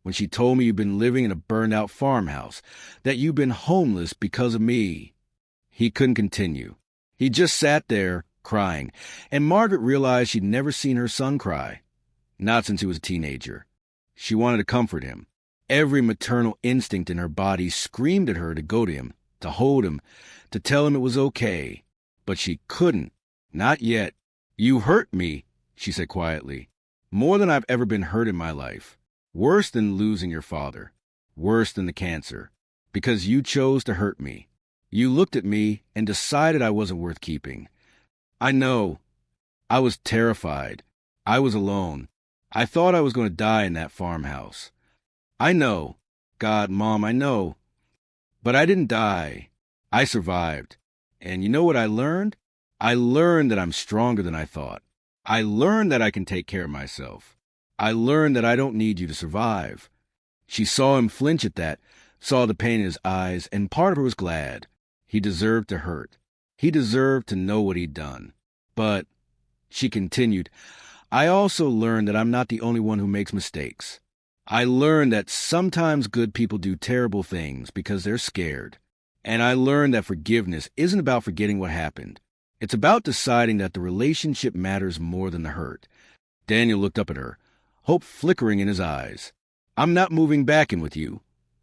Speaker 1: when she told me you'd been living in a burned-out farmhouse, that you'd been homeless because of me. He couldn't continue. He just sat there, crying, and Margaret realized she'd never seen her son cry. Not since he was a teenager. She wanted to comfort him. Every maternal instinct in her body screamed at her to go to him, to hold him, to tell him it was okay. But she couldn't. Not yet. You hurt me, she said quietly. More than I've ever been hurt in my life. Worse than losing your father. Worse than the cancer. Because you chose to hurt me. You looked at me and decided I wasn't worth keeping. I know. I was terrified. I was alone. I thought I was going to die in that farmhouse. I know. God, Mom, I know. But I didn't die. I survived. And you know what I learned? I learned that I'm stronger than I thought. I learned that I can take care of myself. I learned that I don't need you to survive. She saw him flinch at that, saw the pain in his eyes, and part of her was glad. He deserved to hurt. He deserved to know what he'd done. But, she continued, I also learned that I'm not the only one who makes mistakes. I learned that sometimes good people do terrible things because they're scared. And I learned that forgiveness isn't about forgetting what happened. It's about deciding that the relationship matters more than the hurt. Daniel looked up at her, hope flickering in his eyes. I'm not moving back in with you,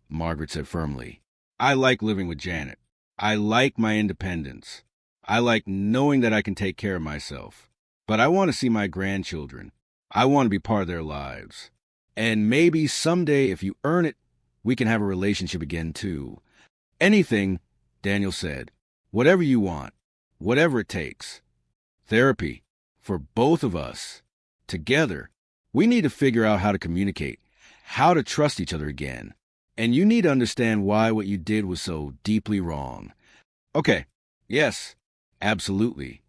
Speaker 1: Margaret said firmly. I like living with Janet. I like my independence. I like knowing that I can take care of myself. But I want to see my grandchildren. I want to be part of their lives. And maybe someday, if you earn it, we can have a relationship again, too. Anything, Daniel said. Whatever you want. Whatever it takes. Therapy. For both of us. Together. We need to figure out how to communicate. How to trust each other again. And you need to understand why what you did was so deeply wrong. Okay. Yes. Absolutely.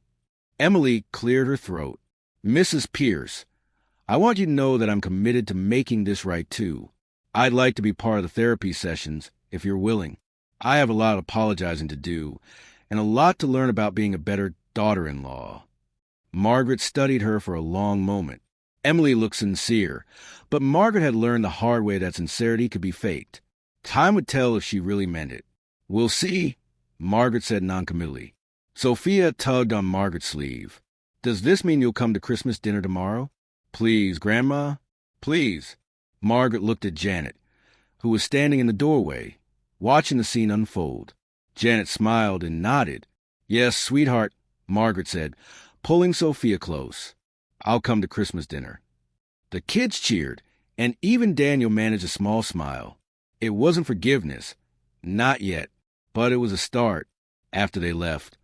Speaker 1: Emily cleared her throat. Mrs. Pierce, I want you to know that I'm committed to making this right, too. I'd like to be part of the therapy sessions, if you're willing. I have a lot of apologizing to do, and a lot to learn about being a better daughter-in-law. Margaret studied her for a long moment. Emily looked sincere, but Margaret had learned the hard way that sincerity could be faked. Time would tell if she really meant it. We'll see, Margaret said noncommittally. Sophia tugged on Margaret's sleeve. Does this mean you'll come to Christmas dinner tomorrow? Please, Grandma, please. Margaret looked at Janet, who was standing in the doorway, watching the scene unfold. Janet smiled and nodded. Yes, sweetheart, Margaret said, pulling Sophia close. I'll come to Christmas dinner. The kids cheered, and even Daniel managed a small smile. It wasn't forgiveness. Not yet. But it was a start after they left.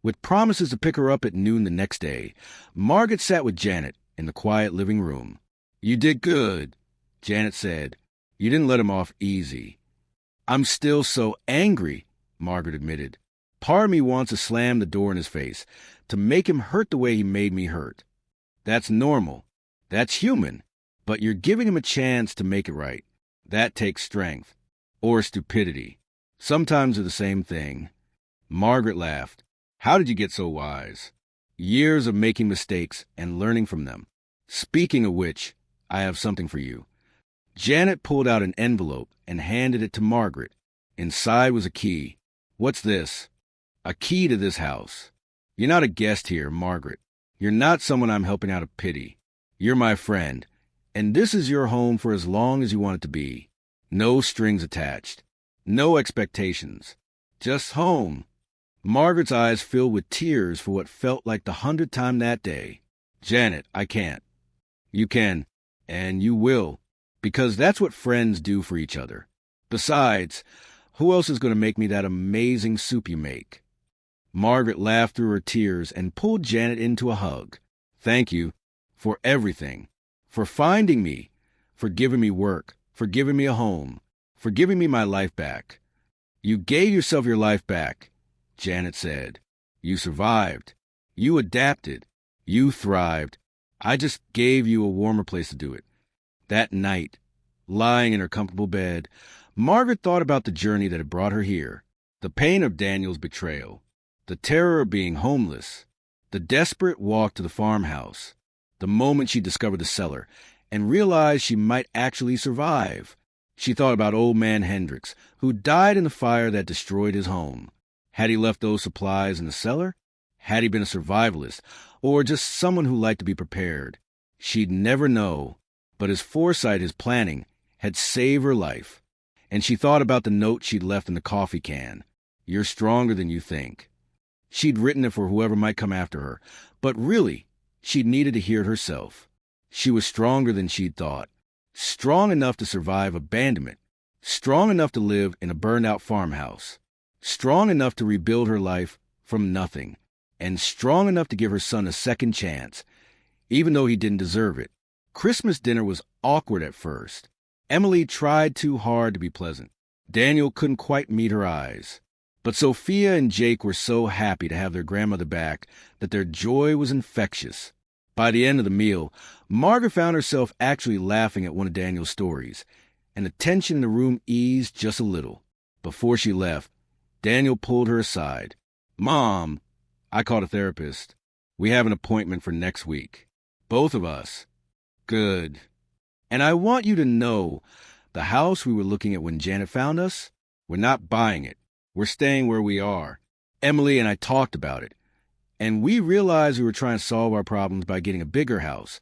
Speaker 1: With promises to pick her up at noon the next day, Margaret sat with Janet in the quiet living room. You did good, Janet said. You didn't let him off easy. I'm still so angry, Margaret admitted. Part of me wants to slam the door in his face, to make him hurt the way he made me hurt. That's normal. That's human. But you're giving him a chance to make it right. That takes strength. Or stupidity. Sometimes they're the same thing. Margaret laughed. How did you get so wise? Years of making mistakes and learning from them. Speaking of which, I have something for you. Janet pulled out an envelope and handed it to Margaret. Inside was a key. What's this? A key to this house. You're not a guest here, Margaret. You're not someone I'm helping out of pity. You're my friend, and this is your home for as long as you want it to be. No strings attached. No expectations. Just home. Margaret's eyes filled with tears for what felt like the 100th time that day. Janet, I can't. You can, and you will, because that's what friends do for each other. Besides, who else is going to make me that amazing soup you make? Margaret laughed through her tears and pulled Janet into a hug. Thank you for everything, for finding me, for giving me work, for giving me a home, for giving me my life back. You gave yourself your life back, Janet said. You survived. You adapted. You thrived. I just gave you a warmer place to do it. That night, lying in her comfortable bed, Margaret thought about the journey that had brought her here, the pain of Daniel's betrayal, the terror of being homeless, the desperate walk to the farmhouse, the moment she discovered the cellar and realized she might actually survive. She thought about old man Hendricks, who died in the fire that destroyed his home. Had he left those supplies in the cellar? Had he been a survivalist, or just someone who liked to be prepared? She'd never know, but his foresight, his planning, had saved her life. And she thought about the note she'd left in the coffee can. You're stronger than you think. She'd written it for whoever might come after her, but really, she'd needed to hear it herself. She was stronger than she'd thought. Strong enough to survive abandonment. Strong enough to live in a burned-out farmhouse. Strong enough to rebuild her life from nothing. And strong enough to give her son a second chance, even though he didn't deserve it. Christmas dinner was awkward at first. Emily tried too hard to be pleasant. Daniel couldn't quite meet her eyes. But Sophia and Jake were so happy to have their grandmother back that their joy was infectious. By the end of the meal, Margaret found herself actually laughing at one of Daniel's stories, and the tension in the room eased just a little. Before she left, Daniel pulled her aside. "Mom, I called a therapist. We have an appointment for next week. Both of us." "Good. And I want you to know, the house we were looking at when Janet found us, we're not buying it. We're staying where we are. Emily and I talked about it. And we realized we were trying to solve our problems by getting a bigger house,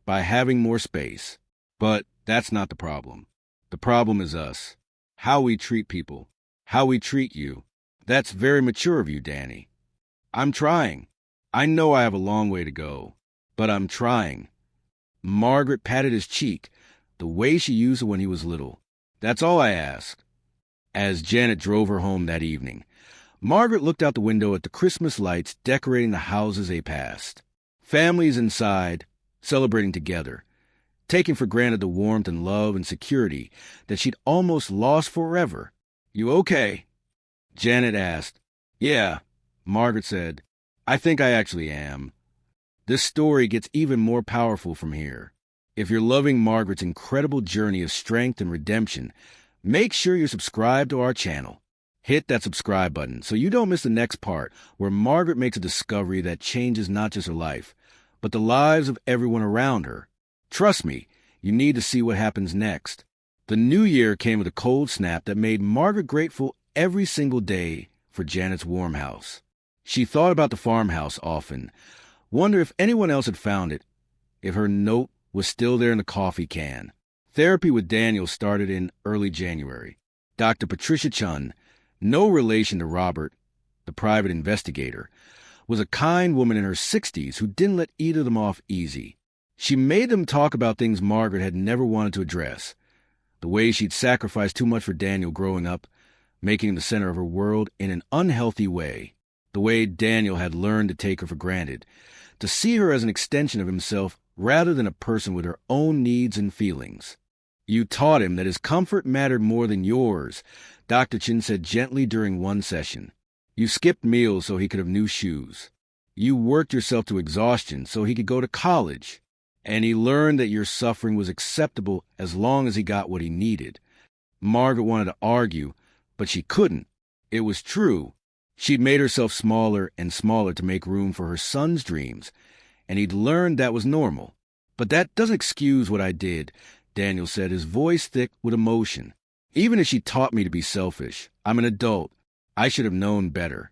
Speaker 1: by having more space. But that's not the problem. The problem is us. How we treat people. How we treat you. That's very mature of you, Danny." "I'm trying. I know I have a long way to go. But I'm trying." Margaret patted his cheek, the way she used it when he was little. "That's all I ask." As Janet drove her home that evening, Margaret looked out the window at the Christmas lights decorating the houses they passed. Families inside, celebrating together, taking for granted the warmth and love and security that she'd almost lost forever. "You okay?" Janet asked. "Yeah," Margaret said. "I think I actually am." This story gets even more powerful from here. If you're loving Margaret's incredible journey of strength and redemption, make sure you're subscribed to our channel. Hit that subscribe button so you don't miss the next part where Margaret makes a discovery that changes not just her life, but the lives of everyone around her. Trust me, you need to see what happens next. The new year came with a cold snap that made Margaret grateful every single day for Janet's warm house. She thought about the farmhouse often, wondered if anyone else had found it, if her note was still there in the coffee can. Therapy with Daniel started in early January. Dr. Patricia Chun, no relation to Robert, the private investigator, was a kind woman in her 60s who didn't let either of them off easy. She made them talk about things Margaret had never wanted to address. The way she'd sacrificed too much for Daniel growing up, making him the center of her world in an unhealthy way. The way Daniel had learned to take her for granted, to see her as an extension of himself rather than a person with her own needs and feelings. "You taught him that his comfort mattered more than yours," Dr. Chin said gently during one session. "You skipped meals so he could have new shoes. You worked yourself to exhaustion so he could go to college. And he learned that your suffering was acceptable as long as he got what he needed." Margaret wanted to argue, but she couldn't. It was true. She'd made herself smaller and smaller to make room for her son's dreams, and he'd learned that was normal. "But that doesn't excuse what I did," Daniel said, his voice thick with emotion. "Even if she taught me to be selfish, I'm an adult. I should have known better."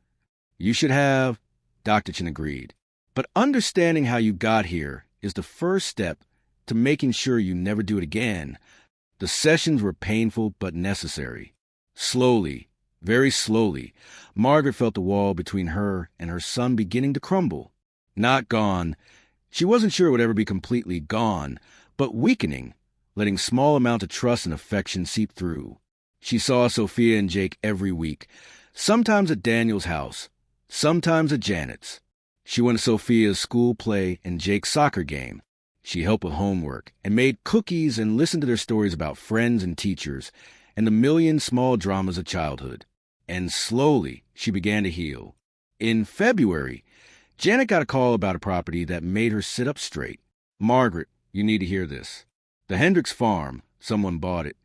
Speaker 1: "You should have," Dr. Chin agreed. "But understanding how you got here is the first step to making sure you never do it again." The sessions were painful but necessary. Slowly, very slowly, Margaret felt the wall between her and her son beginning to crumble. Not gone. She wasn't sure it would ever be completely gone, but weakening, letting small amounts of trust and affection seep through. She saw Sophia and Jake every week, sometimes at Daniel's house, sometimes at Janet's. She went to Sophia's school play and Jake's soccer game. She helped with homework and made cookies and listened to their stories about friends and teachers and the million small dramas of childhood. And slowly, she began to heal. In February, Janet got a call about a property that made her sit up straight. "Margaret, you need to hear this. The Hendricks farm, someone bought it."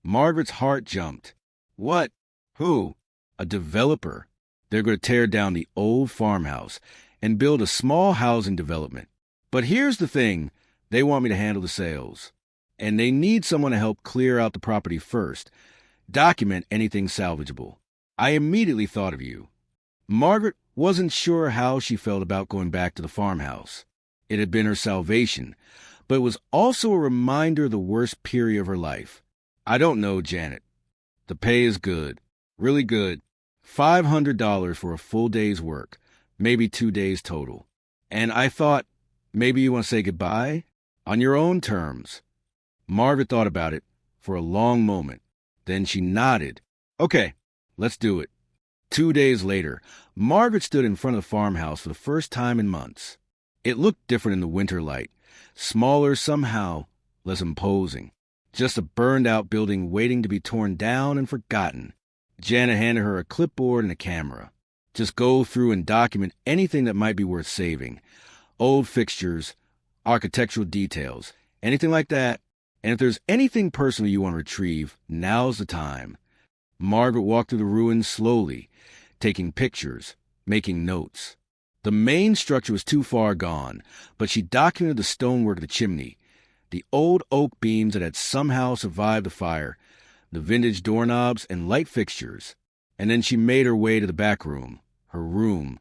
Speaker 1: Margaret's heart jumped. "What? Who?" "A developer. They're going to tear down the old farmhouse and build a small housing development. But here's the thing, they want me to handle the sales. And they need someone to help clear out the property first, document anything salvageable. I immediately thought of you." Margaret wasn't sure how she felt about going back to the farmhouse. It had been her salvation, but it was also a reminder of the worst period of her life. "I don't know, Janet. The pay is good, really good. $500 for a full day's work, maybe 2 days total. And I thought, maybe you want to say goodbye? On your own terms." Margaret thought about it for a long moment. Then she nodded. "Okay, let's do it." 2 days later, Margaret stood in front of the farmhouse for the first time in months. It looked different in the winter light. smaller somehow, less imposing. Just a burned-out building waiting to be torn down and forgotten. Janet handed her a clipboard and a camera. Just go through and document anything that might be worth saving. Old fixtures, architectural details, anything like that. And if there's anything personal you want to retrieve, now's the time. Margaret walked through the ruins slowly, taking pictures, making notes. The main structure was too far gone, but she documented the stonework of the chimney, the old oak beams that had somehow survived the fire, the vintage doorknobs and light fixtures. And then she made her way to the back room, her room,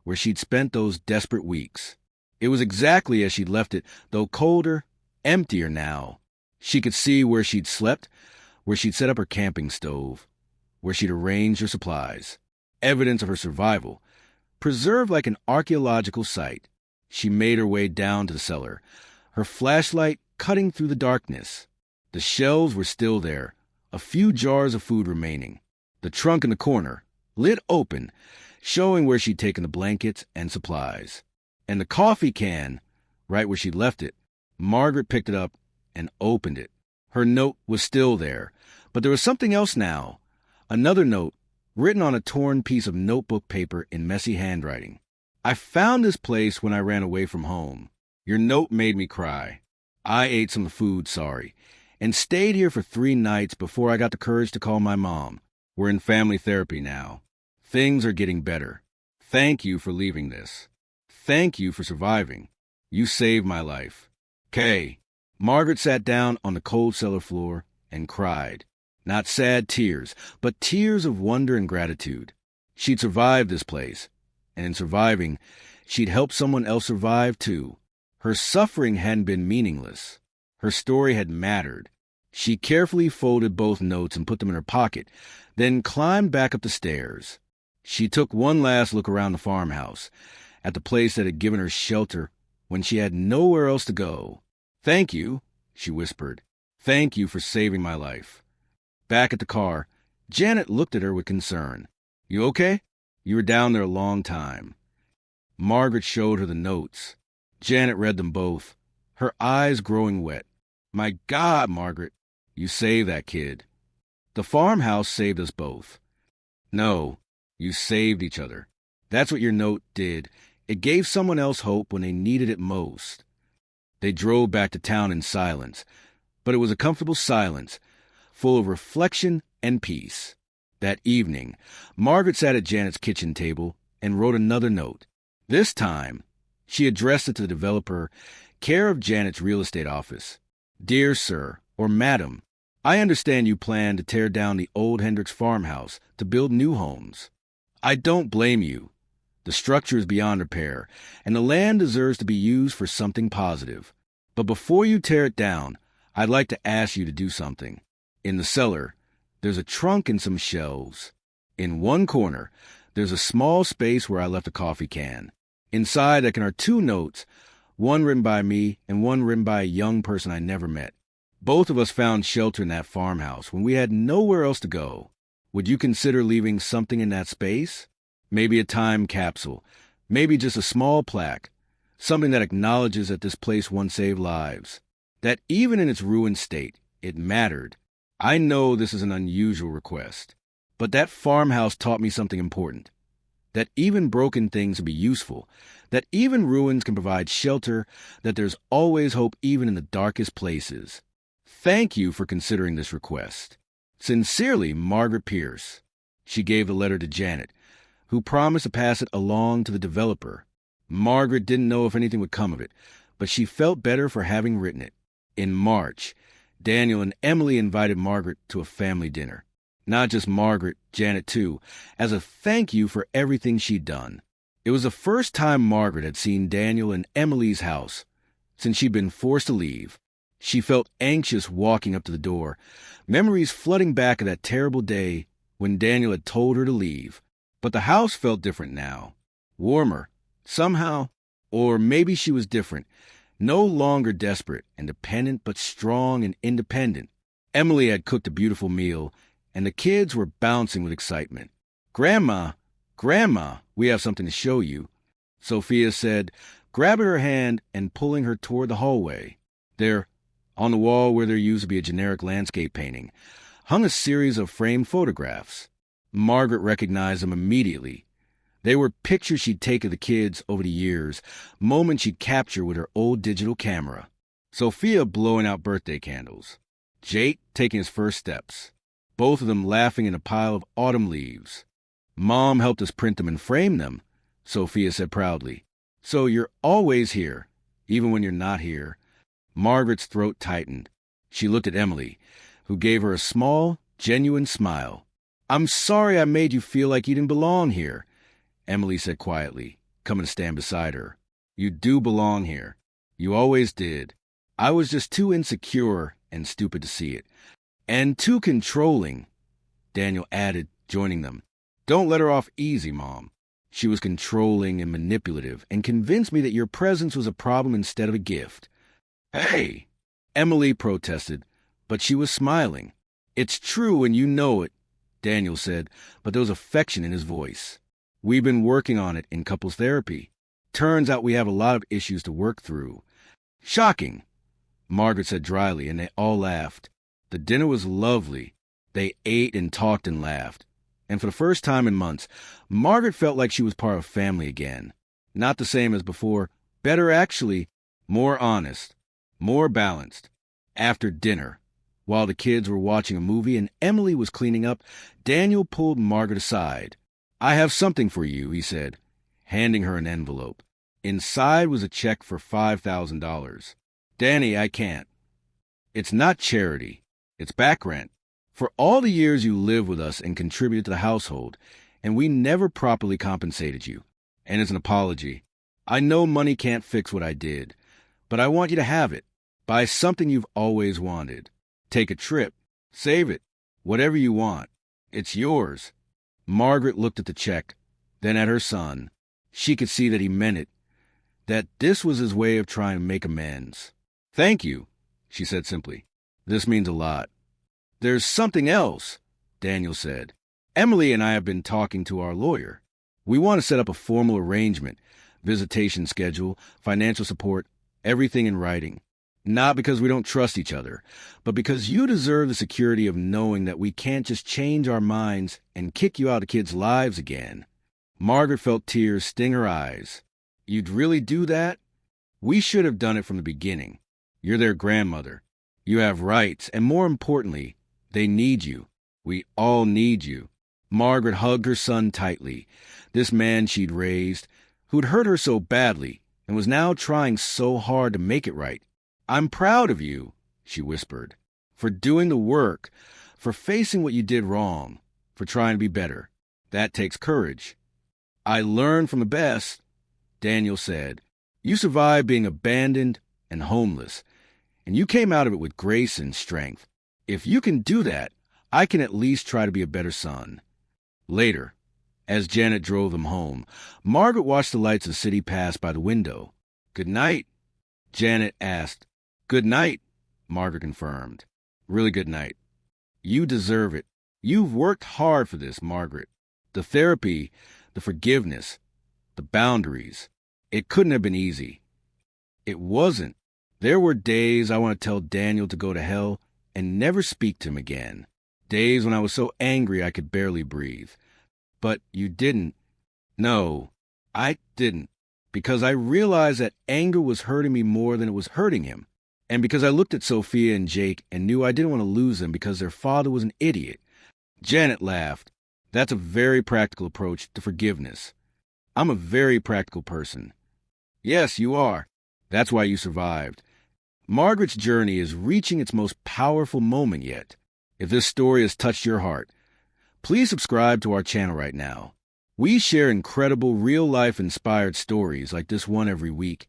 Speaker 1: where she'd spent those desperate weeks. It was exactly as she'd left it, though colder, emptier now. She could see where she'd slept, where she'd set up her camping stove, where she'd arranged her supplies. Evidence of her survival, preserved like an archaeological site. She made her way down to the cellar, her flashlight cutting through the darkness. The shelves were still there, a few jars of food remaining. The trunk in the corner, lid open, showing where she'd taken the blankets and supplies. And the coffee can, right where she'd left it. Margaret picked it up and opened it. Her note was still there, but there was something else now. Another note, written on a torn piece of notebook paper in messy handwriting. I found this place when I ran away from home. Your note made me cry. I ate some food, sorry, and stayed here for 3 nights before I got the courage to call my mom. We're in family therapy now. Things are getting better. Thank you for leaving this. Thank you for surviving. You saved my life. Kay. Margaret sat down on the cold cellar floor and cried. Not sad tears, but tears of wonder and gratitude. She'd survived this place, and in surviving, she'd helped someone else survive too. Her suffering hadn't been meaningless. Her story had mattered. She carefully folded both notes and put them in her pocket, then climbed back up the stairs. She took one last look around the farmhouse, at the place that had given her shelter when she had nowhere else to go. Thank you, she whispered. Thank you for saving my life. Back at the car, Janet looked at her with concern. You okay? You were down there a long time. Margaret showed her the notes. Janet read them both, her eyes growing wet. My God, Margaret, you saved that kid. The farmhouse saved us both. No, you saved each other. That's what your note did. It gave someone else hope when they needed it most. They drove back to town in silence, but it was a comfortable silence, full of reflection and peace. That evening, Margaret sat at Janet's kitchen table and wrote another note. This time, she addressed it to the developer, care of Janet's real estate office. Dear Sir, or Madam, I understand you plan to tear down the old Hendricks farmhouse to build new homes. I don't blame you. The structure is beyond repair, and the land deserves to be used for something positive. But before you tear it down, I'd like to ask you to do something. In the cellar, there's a trunk and some shelves. In one corner, there's a small space where I left a coffee can. Inside that can are 2 notes, one written by me and one written by a young person I never met. Both of us found shelter in that farmhouse when we had nowhere else to go. Would you consider leaving something in that space? Maybe a time capsule, maybe just a small plaque, something that acknowledges that this place once saved lives, that even in its ruined state, it mattered. I know this is an unusual request, but that farmhouse taught me something important, that even broken things can be useful, that even ruins can provide shelter, that there's always hope even in the darkest places. Thank you for considering this request. Sincerely, Margaret Pierce. She gave the letter to Janet, who promised to pass it along to the developer. Margaret didn't know if anything would come of it, but she felt better for having written it. In March, Daniel and Emily invited Margaret to a family dinner. Not just Margaret, Janet too, as a thank you for everything she'd done. It was the first time Margaret had seen Daniel in Emily's house since she'd been forced to leave. She felt anxious walking up to the door, memories flooding back of that terrible day when Daniel had told her to leave. But the house felt different now, warmer, somehow, or maybe she was different, no longer desperate and dependent, but strong and independent. Emily had cooked a beautiful meal, and the kids were bouncing with excitement. Grandma, we have something to show you, Sophia said, grabbing her hand and pulling her toward the hallway. There, on the wall where there used to be a generic landscape painting, hung a series of framed photographs. Margaret recognized them immediately. They were pictures she'd taken of the kids over the years, moments she'd captured with her old digital camera. Sophia blowing out birthday candles. Jake taking his first steps, both of them laughing in a pile of autumn leaves. Mom helped us print them and frame them, Sophia said proudly. So you're always here, even when you're not here. Margaret's throat tightened. She looked at Emily, who gave her a small, genuine smile. I'm sorry I made you feel like you didn't belong here, Emily said quietly, coming to stand beside her. You do belong here. You always did. I was just too insecure and stupid to see it. And too controlling, Daniel added, joining them. Don't let her off easy, Mom. She was controlling and manipulative and convinced me that your presence was a problem instead of a gift. Hey, Emily protested, but she was smiling. It's true and you know it, Daniel said, but there was affection in his voice. We've been working on it in couples therapy. Turns out we have a lot of issues to work through. Shocking, Margaret said dryly, and they all laughed. The dinner was lovely. They ate and talked and laughed. And for the first time in months, Margaret felt like she was part of family again. Not the same as before, better actually, more honest, more balanced. After dinner, while the kids were watching a movie and Emily was cleaning up, Daniel pulled Margaret aside. I have something for you, he said, handing her an envelope. Inside was a check for $5,000. Danny, I can't. It's not charity. It's back rent. For all the years you lived with us and contributed to the household, and we never properly compensated you. And it's an apology. I know money can't fix what I did, but I want you to have it. Buy something you've always wanted. Take a trip. Save it. Whatever you want. It's yours. Margaret looked at the check, then at her son. She could see that he meant it, that this was his way of trying to make amends. Thank you, she said simply. This means a lot. There's something else, Daniel said. Emily and I have been talking to our lawyer. We want to set up a formal arrangement, visitation schedule, financial support, everything in writing. Not because we don't trust each other, but because you deserve the security of knowing that we can't just change our minds and kick you out of kids' lives again. Margaret felt tears sting her eyes. You'd really do that? We should have done it from the beginning. You're their grandmother. You have rights, and more importantly, they need you. We all need you. Margaret hugged her son tightly, this man she'd raised, who'd hurt her so badly and was now trying so hard to make it right. I'm proud of you, she whispered, for doing the work, for facing what you did wrong, for trying to be better. That takes courage. I learned from the best, Daniel said. You survived being abandoned and homeless, and you came out of it with grace and strength. If you can do that, I can at least try to be a better son. Later, as Janet drove them home, Margaret watched the lights of the city pass by the window. Good night, Janet asked. Good night, Margaret confirmed. Really good night. You deserve it. You've worked hard for this, Margaret. The therapy, the forgiveness, the boundaries. It couldn't have been easy. It wasn't. There were days I want to tell Daniel to go to hell and never speak to him again. Days when I was so angry I could barely breathe. But you didn't. No, I didn't. Because I realized that anger was hurting me more than it was hurting him. And because I looked at Sophia and Jake and knew I didn't want to lose them because their father was an idiot. Janet laughed. That's a very practical approach to forgiveness. I'm a very practical person. Yes, you are. That's why you survived. Margaret's journey is reaching its most powerful moment yet. If this story has touched your heart, please subscribe to our channel right now. We share incredible real-life inspired stories like this one every week,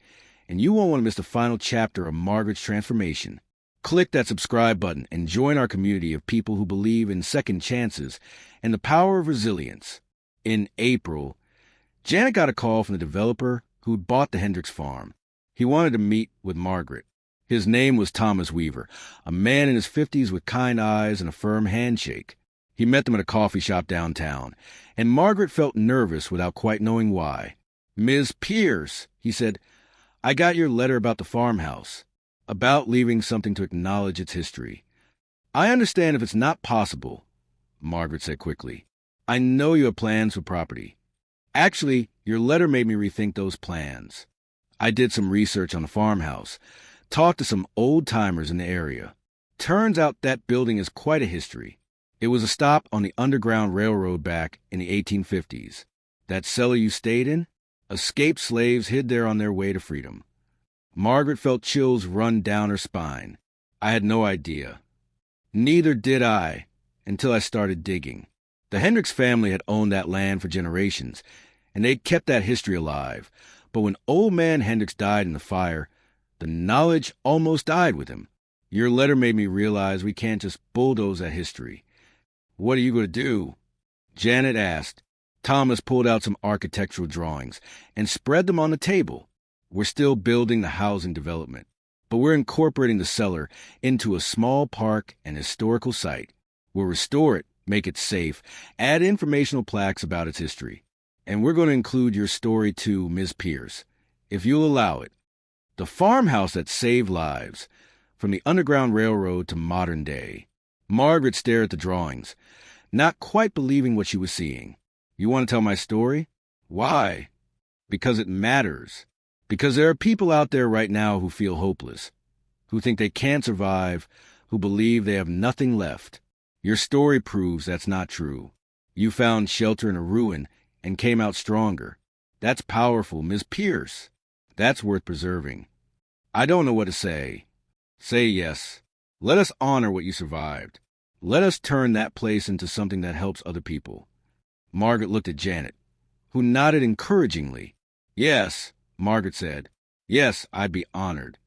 Speaker 1: and you won't want to miss the final chapter of Margaret's transformation. Click that subscribe button and join our community of people who believe in second chances and the power of resilience. In April, Janet got a call from the developer who'd bought the Hendricks farm. He wanted to meet with Margaret. His name was Thomas Weaver, a man in his 50s with kind eyes and a firm handshake. He met them at a coffee shop downtown, and Margaret felt nervous without quite knowing why. Ms. Pierce, he said, I got your letter about the farmhouse, about leaving something to acknowledge its history. I understand if it's not possible, Margaret said quickly. I know you have plans for property. Actually, your letter made me rethink those plans. I did some research on the farmhouse, talked to some old-timers in the area. Turns out that building is quite a history. It was a stop on the Underground Railroad back in the 1850s. That cellar you stayed in? Escaped slaves hid there on their way to freedom. Margaret felt chills run down her spine. I had no idea. Neither did I, until I started digging. The Hendricks family had owned that land for generations, and they'd kept that history alive. But when old man Hendricks died in the fire, the knowledge almost died with him. Your letter made me realize we can't just bulldoze that history. What are you going to do? Janet asked. Thomas pulled out some architectural drawings and spread them on the table. We're still building the housing development, but we're incorporating the cellar into a small park and historical site. We'll restore it, make it safe, add informational plaques about its history. And we're going to include your story too, Ms. Pierce, if you'll allow it. The farmhouse that saved lives, from the Underground Railroad to modern day. Margaret stared at the drawings, not quite believing what she was seeing. You want to tell my story? Why? Because it matters. Because there are people out there right now who feel hopeless, who think they can't survive, who believe they have nothing left. Your story proves that's not true. You found shelter in a ruin and came out stronger. That's powerful, Miss Pierce. That's worth preserving. I don't know what to say. Say yes. Let us honor what you survived. Let us turn that place into something that helps other people. Margaret looked at Janet, who nodded encouragingly. Yes, Margaret said. Yes, I'd be honored.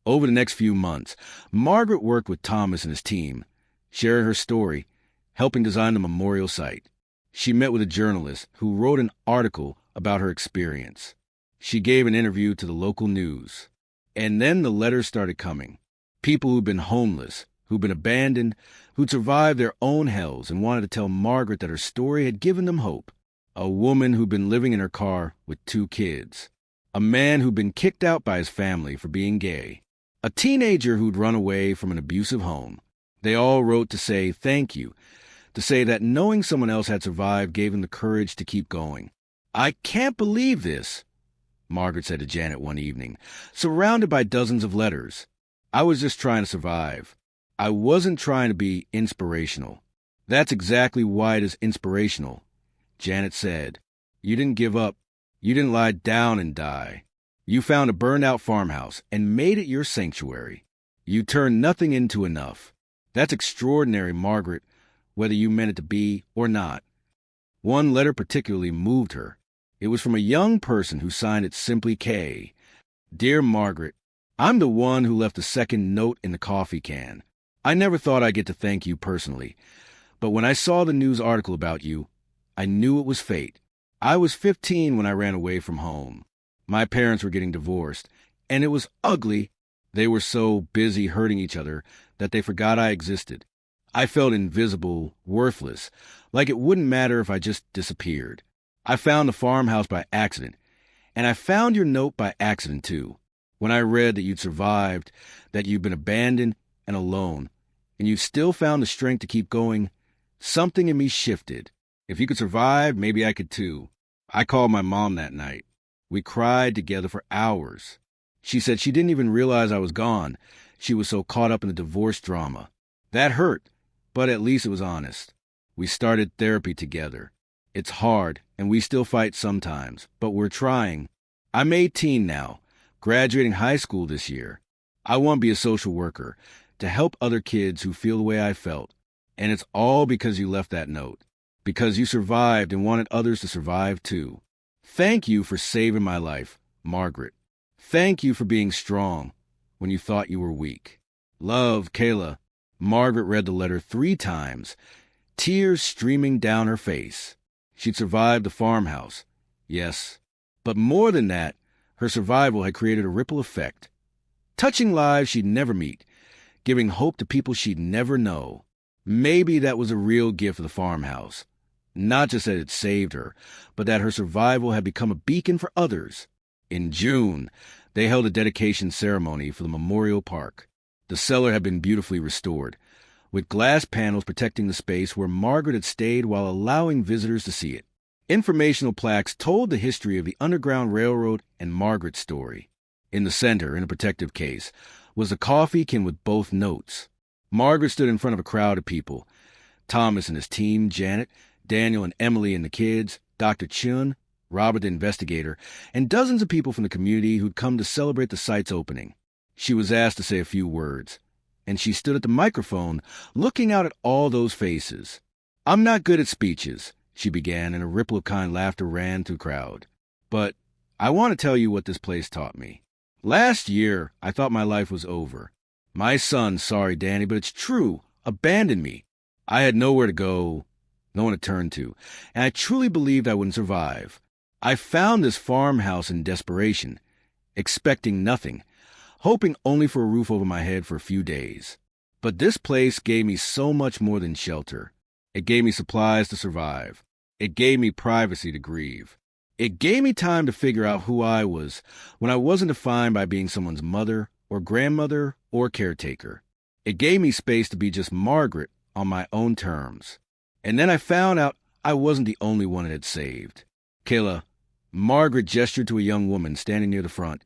Speaker 1: Over the next few months, Margaret worked with Thomas and his team, sharing her story, helping design the memorial site. She met with a journalist who wrote an article about her experience. She gave an interview to the local news. And then the letters started coming. People who'd been homeless, who'd been abandoned, who'd survived their own hells and wanted to tell Margaret that her story had given them hope. A woman who'd been living in her car with 2 kids. A man who'd been kicked out by his family for being gay. A teenager who'd run away from an abusive home. They all wrote to say thank you, to say that knowing someone else had survived gave them the courage to keep going. I can't believe this, Margaret said to Janet one evening, surrounded by dozens of letters. I was just trying to survive. I wasn't trying to be inspirational. That's exactly why it is inspirational, Janet said. You didn't give up. You didn't lie down and die. You found a burned-out farmhouse and made it your sanctuary. You turned nothing into enough. That's extraordinary, Margaret, whether you meant it to be or not. One letter particularly moved her. It was from a young person who signed it simply K. Dear Margaret, I'm the one who left the second note in the coffee can. I never thought I'd get to thank you personally, but when I saw the news article about you, I knew it was fate. I was 15 when I ran away from home. My parents were getting divorced, and it was ugly. They were so busy hurting each other that they forgot I existed. I felt invisible, worthless, like it wouldn't matter if I just disappeared. I found the farmhouse by accident, and I found your note by accident, too. When I read that you'd survived, that you'd been abandoned and alone, and you still found the strength to keep going, something in me shifted. If you could survive, maybe I could too. I called my mom that night. We cried together for hours. She said she didn't even realize I was gone. She was so caught up in the divorce drama. That hurt, but at least it was honest. We started therapy together. It's hard, and we still fight sometimes, but we're trying. I'm 18 now, graduating high school this year. I want to be a social worker, to help other kids who feel the way I felt. And it's all because you left that note. Because you survived and wanted others to survive too. Thank you for saving my life, Margaret. Thank you for being strong when you thought you were weak. Love, Kayla. Margaret read the letter 3 times, tears streaming down her face. She'd survived the farmhouse, yes. But more than that, her survival had created a ripple effect. Touching lives she'd never meet, giving hope to people she'd never know. Maybe that was a real gift of the farmhouse. Not just that it saved her, but that her survival had become a beacon for others. In June, They held a dedication ceremony for the memorial park. The cellar had been beautifully restored, with glass panels protecting the space where Margaret had stayed while allowing visitors to see it. Informational plaques told the history of the Underground Railroad and Margaret's story. In the center, in a protective case, was a coffee can with both notes. Margaret stood in front of a crowd of people. Thomas and his team, Janet, Daniel and Emily and the kids, Dr. Chun, Robert the investigator, and dozens of people from the community who'd come to celebrate the site's opening. She was asked to say a few words, and she stood at the microphone, looking out at all those faces. "I'm not good at speeches," she began, and a ripple of kind laughter ran through the crowd. "But I want to tell you what this place taught me. Last year, I thought my life was over. My son, sorry, Danny, but it's true, abandoned me. I had nowhere to go, no one to turn to, and I truly believed I wouldn't survive. I found this farmhouse in desperation, expecting nothing, hoping only for a roof over my head for a few days. But this place gave me so much more than shelter. It gave me supplies to survive. It gave me privacy to grieve. It gave me time to figure out who I was when I wasn't defined by being someone's mother or grandmother or caretaker. It gave me space to be just Margaret on my own terms. And then I found out I wasn't the only one it had saved. Kayla," Margaret gestured to a young woman standing near the front,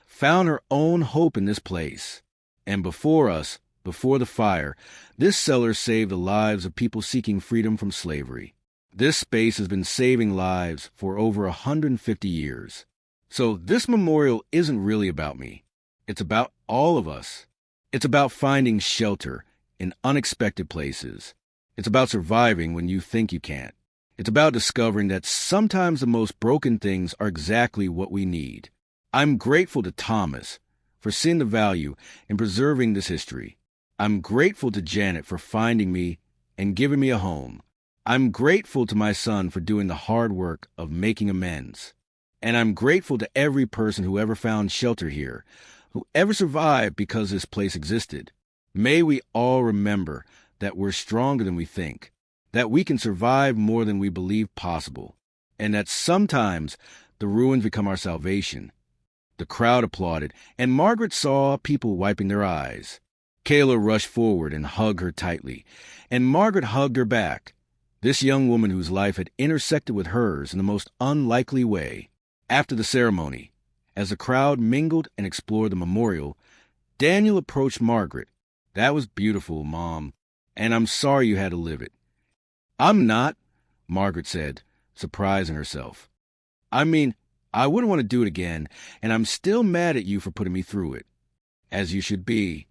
Speaker 1: "found her own hope in this place. And before us, before the fire, this cellar saved the lives of people seeking freedom from slavery. This space has been saving lives for over 150 years. So this memorial isn't really about me. It's about all of us. It's about finding shelter in unexpected places. It's about surviving when you think you can't. It's about discovering that sometimes the most broken things are exactly what we need. I'm grateful to Thomas for seeing the value in preserving this history. I'm grateful to Janet for finding me and giving me a home. I'm grateful to my son for doing the hard work of making amends. And I'm grateful to every person who ever found shelter here, who ever survived because this place existed. May we all remember that we're stronger than we think, that we can survive more than we believe possible, and that sometimes the ruins become our salvation." The crowd applauded, and Margaret saw people wiping their eyes. Kayla rushed forward and hugged her tightly, and Margaret hugged her back. This young woman whose life had intersected with hers in the most unlikely way. After the ceremony, as the crowd mingled and explored the memorial, Daniel approached Margaret. "That was beautiful, Mom, and I'm sorry you had to live it." "I'm not," Margaret said, surprising herself. "I mean, I wouldn't want to do it again, and I'm still mad at you for putting me through it. As you should be.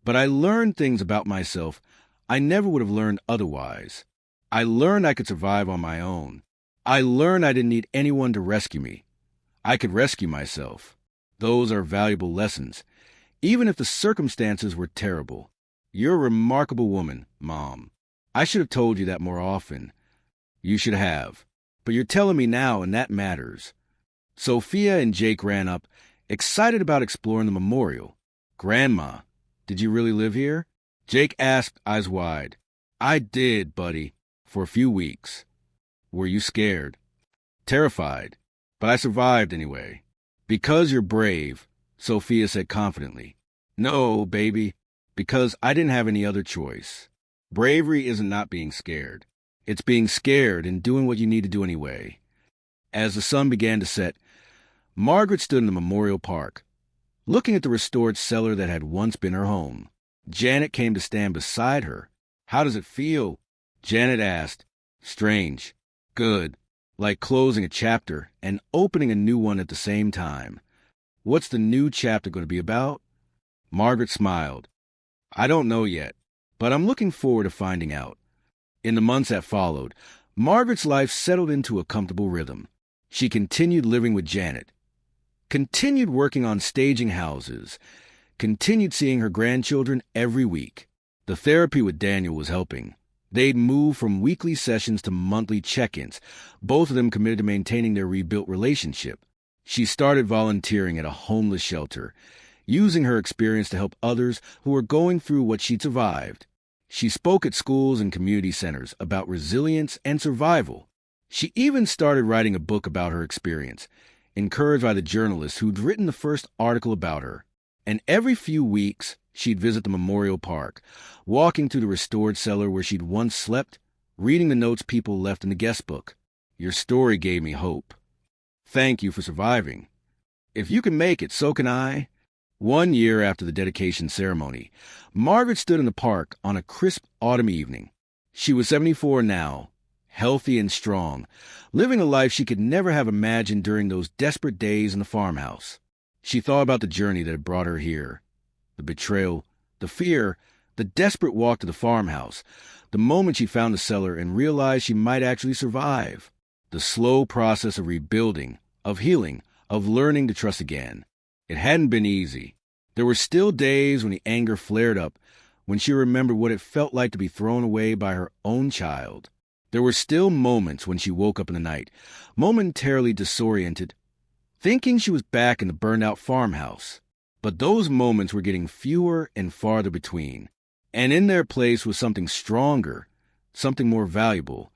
Speaker 1: But I learned things about myself I never would have learned otherwise. I learned I could survive on my own. I learned I didn't need anyone to rescue me. I could rescue myself. Those are valuable lessons, even if the circumstances were terrible. You're a remarkable woman, Mom. I should have told you that more often. You should have. But you're telling me now, and that matters." Sophia and Jake ran up, excited about exploring the memorial. "Grandma, did you really live here?" Jake asked, eyes wide. "I did, buddy, for a few weeks." "Were you scared?" "Terrified. But I survived anyway." "Because you're brave," Sophia said confidently. "No, baby, because I didn't have any other choice. Bravery isn't not being scared. It's being scared and doing what you need to do anyway." As the sun began to set, Margaret stood in the memorial park, looking at the restored cellar that had once been her home. Janet came to stand beside her. "How does it feel?" Janet asked. "Strange. Good. Like closing a chapter and opening a new one at the same time." "What's the new chapter going to be about?" Margaret smiled. "I don't know yet, but I'm looking forward to finding out." In the months that followed, Margaret's life settled into a comfortable rhythm. She continued living with Janet, continued working on staging houses, continued seeing her grandchildren every week. The therapy with Daniel was helping. They'd moved from weekly sessions to monthly check-ins, both of them committed to maintaining their rebuilt relationship. She started volunteering at a homeless shelter, using her experience to help others who were going through what she'd survived. She spoke at schools and community centers about resilience and survival. She even started writing a book about her experience, encouraged by the journalist who'd written the first article about her. And every few weeks, she'd visit the memorial park, walking through the restored cellar where she'd once slept, reading the notes people left in the guest book. Your story gave me hope. Thank you for surviving. If you can make it, so can I. 1 year after the dedication ceremony, Margaret stood in the park on a crisp autumn evening. She was 74 now, healthy and strong, living a life she could never have imagined during those desperate days in the farmhouse. She thought about the journey that had brought her here. The betrayal, the fear, the desperate walk to the farmhouse, the moment she found the cellar and realized she might actually survive. The slow process of rebuilding, of healing, of learning to trust again. It hadn't been easy. There were still days when the anger flared up, when she remembered what it felt like to be thrown away by her own child. There were still moments when she woke up in the night, momentarily disoriented, thinking she was back in the burned-out farmhouse. But those moments were getting fewer and farther between, and in their place was something stronger, something more valuable,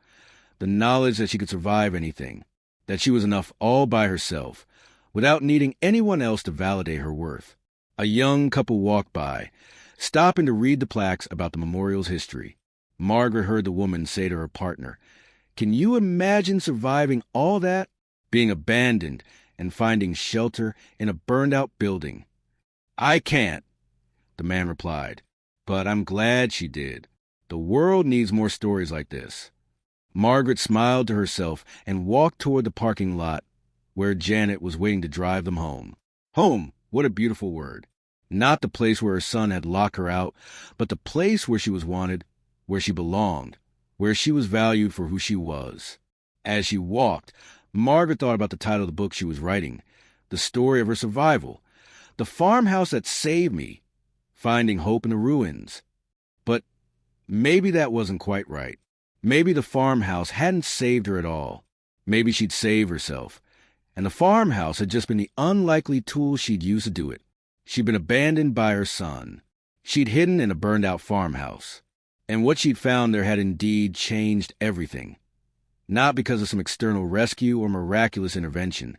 Speaker 1: the knowledge that she could survive anything, that she was enough all by herself, without needing anyone else to validate her worth. A young couple walked by, stopping to read the plaques about the memorial's history. Margaret heard the woman say to her partner, "Can you imagine surviving all that? Being abandoned and finding shelter in a burned-out building?" "I can't," the man replied, "but I'm glad she did. The world needs more stories like this." Margaret smiled to herself and walked toward the parking lot where Janet was waiting to drive them home. Home, what a beautiful word. Not the place where her son had locked her out, but the place where she was wanted, where she belonged, where she was valued for who she was. As she walked, Margaret thought about the title of the book she was writing, the story of her survival, the farmhouse that saved me, finding hope in the ruins. But maybe that wasn't quite right. Maybe the farmhouse hadn't saved her at all. Maybe she'd saved herself. And the farmhouse had just been the unlikely tool she'd used to do it. She'd been abandoned by her son. She'd hidden in a burned-out farmhouse. And what she'd found there had indeed changed everything. Not because of some external rescue or miraculous intervention,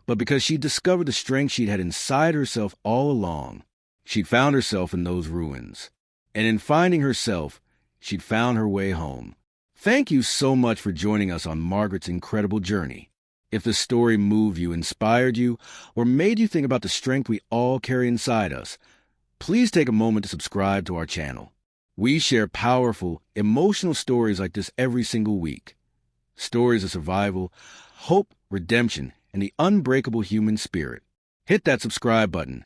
Speaker 1: but because she'd discovered the strength she'd had inside herself all along. She'd found herself in those ruins. And in finding herself, she'd found her way home. Thank you so much for joining us on Margaret's incredible journey. If the story moved you, inspired you, or made you think about the strength we all carry inside us, please take a moment to subscribe to our channel. We share powerful, emotional stories like this every single week. Stories of survival, hope, redemption, and the unbreakable human spirit. Hit that subscribe button,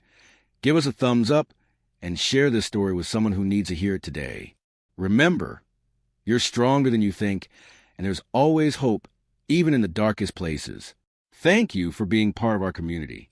Speaker 1: give us a thumbs up, and share this story with someone who needs to hear it today. Remember, you're stronger than you think, and there's always hope, even in the darkest places. Thank you for being part of our community.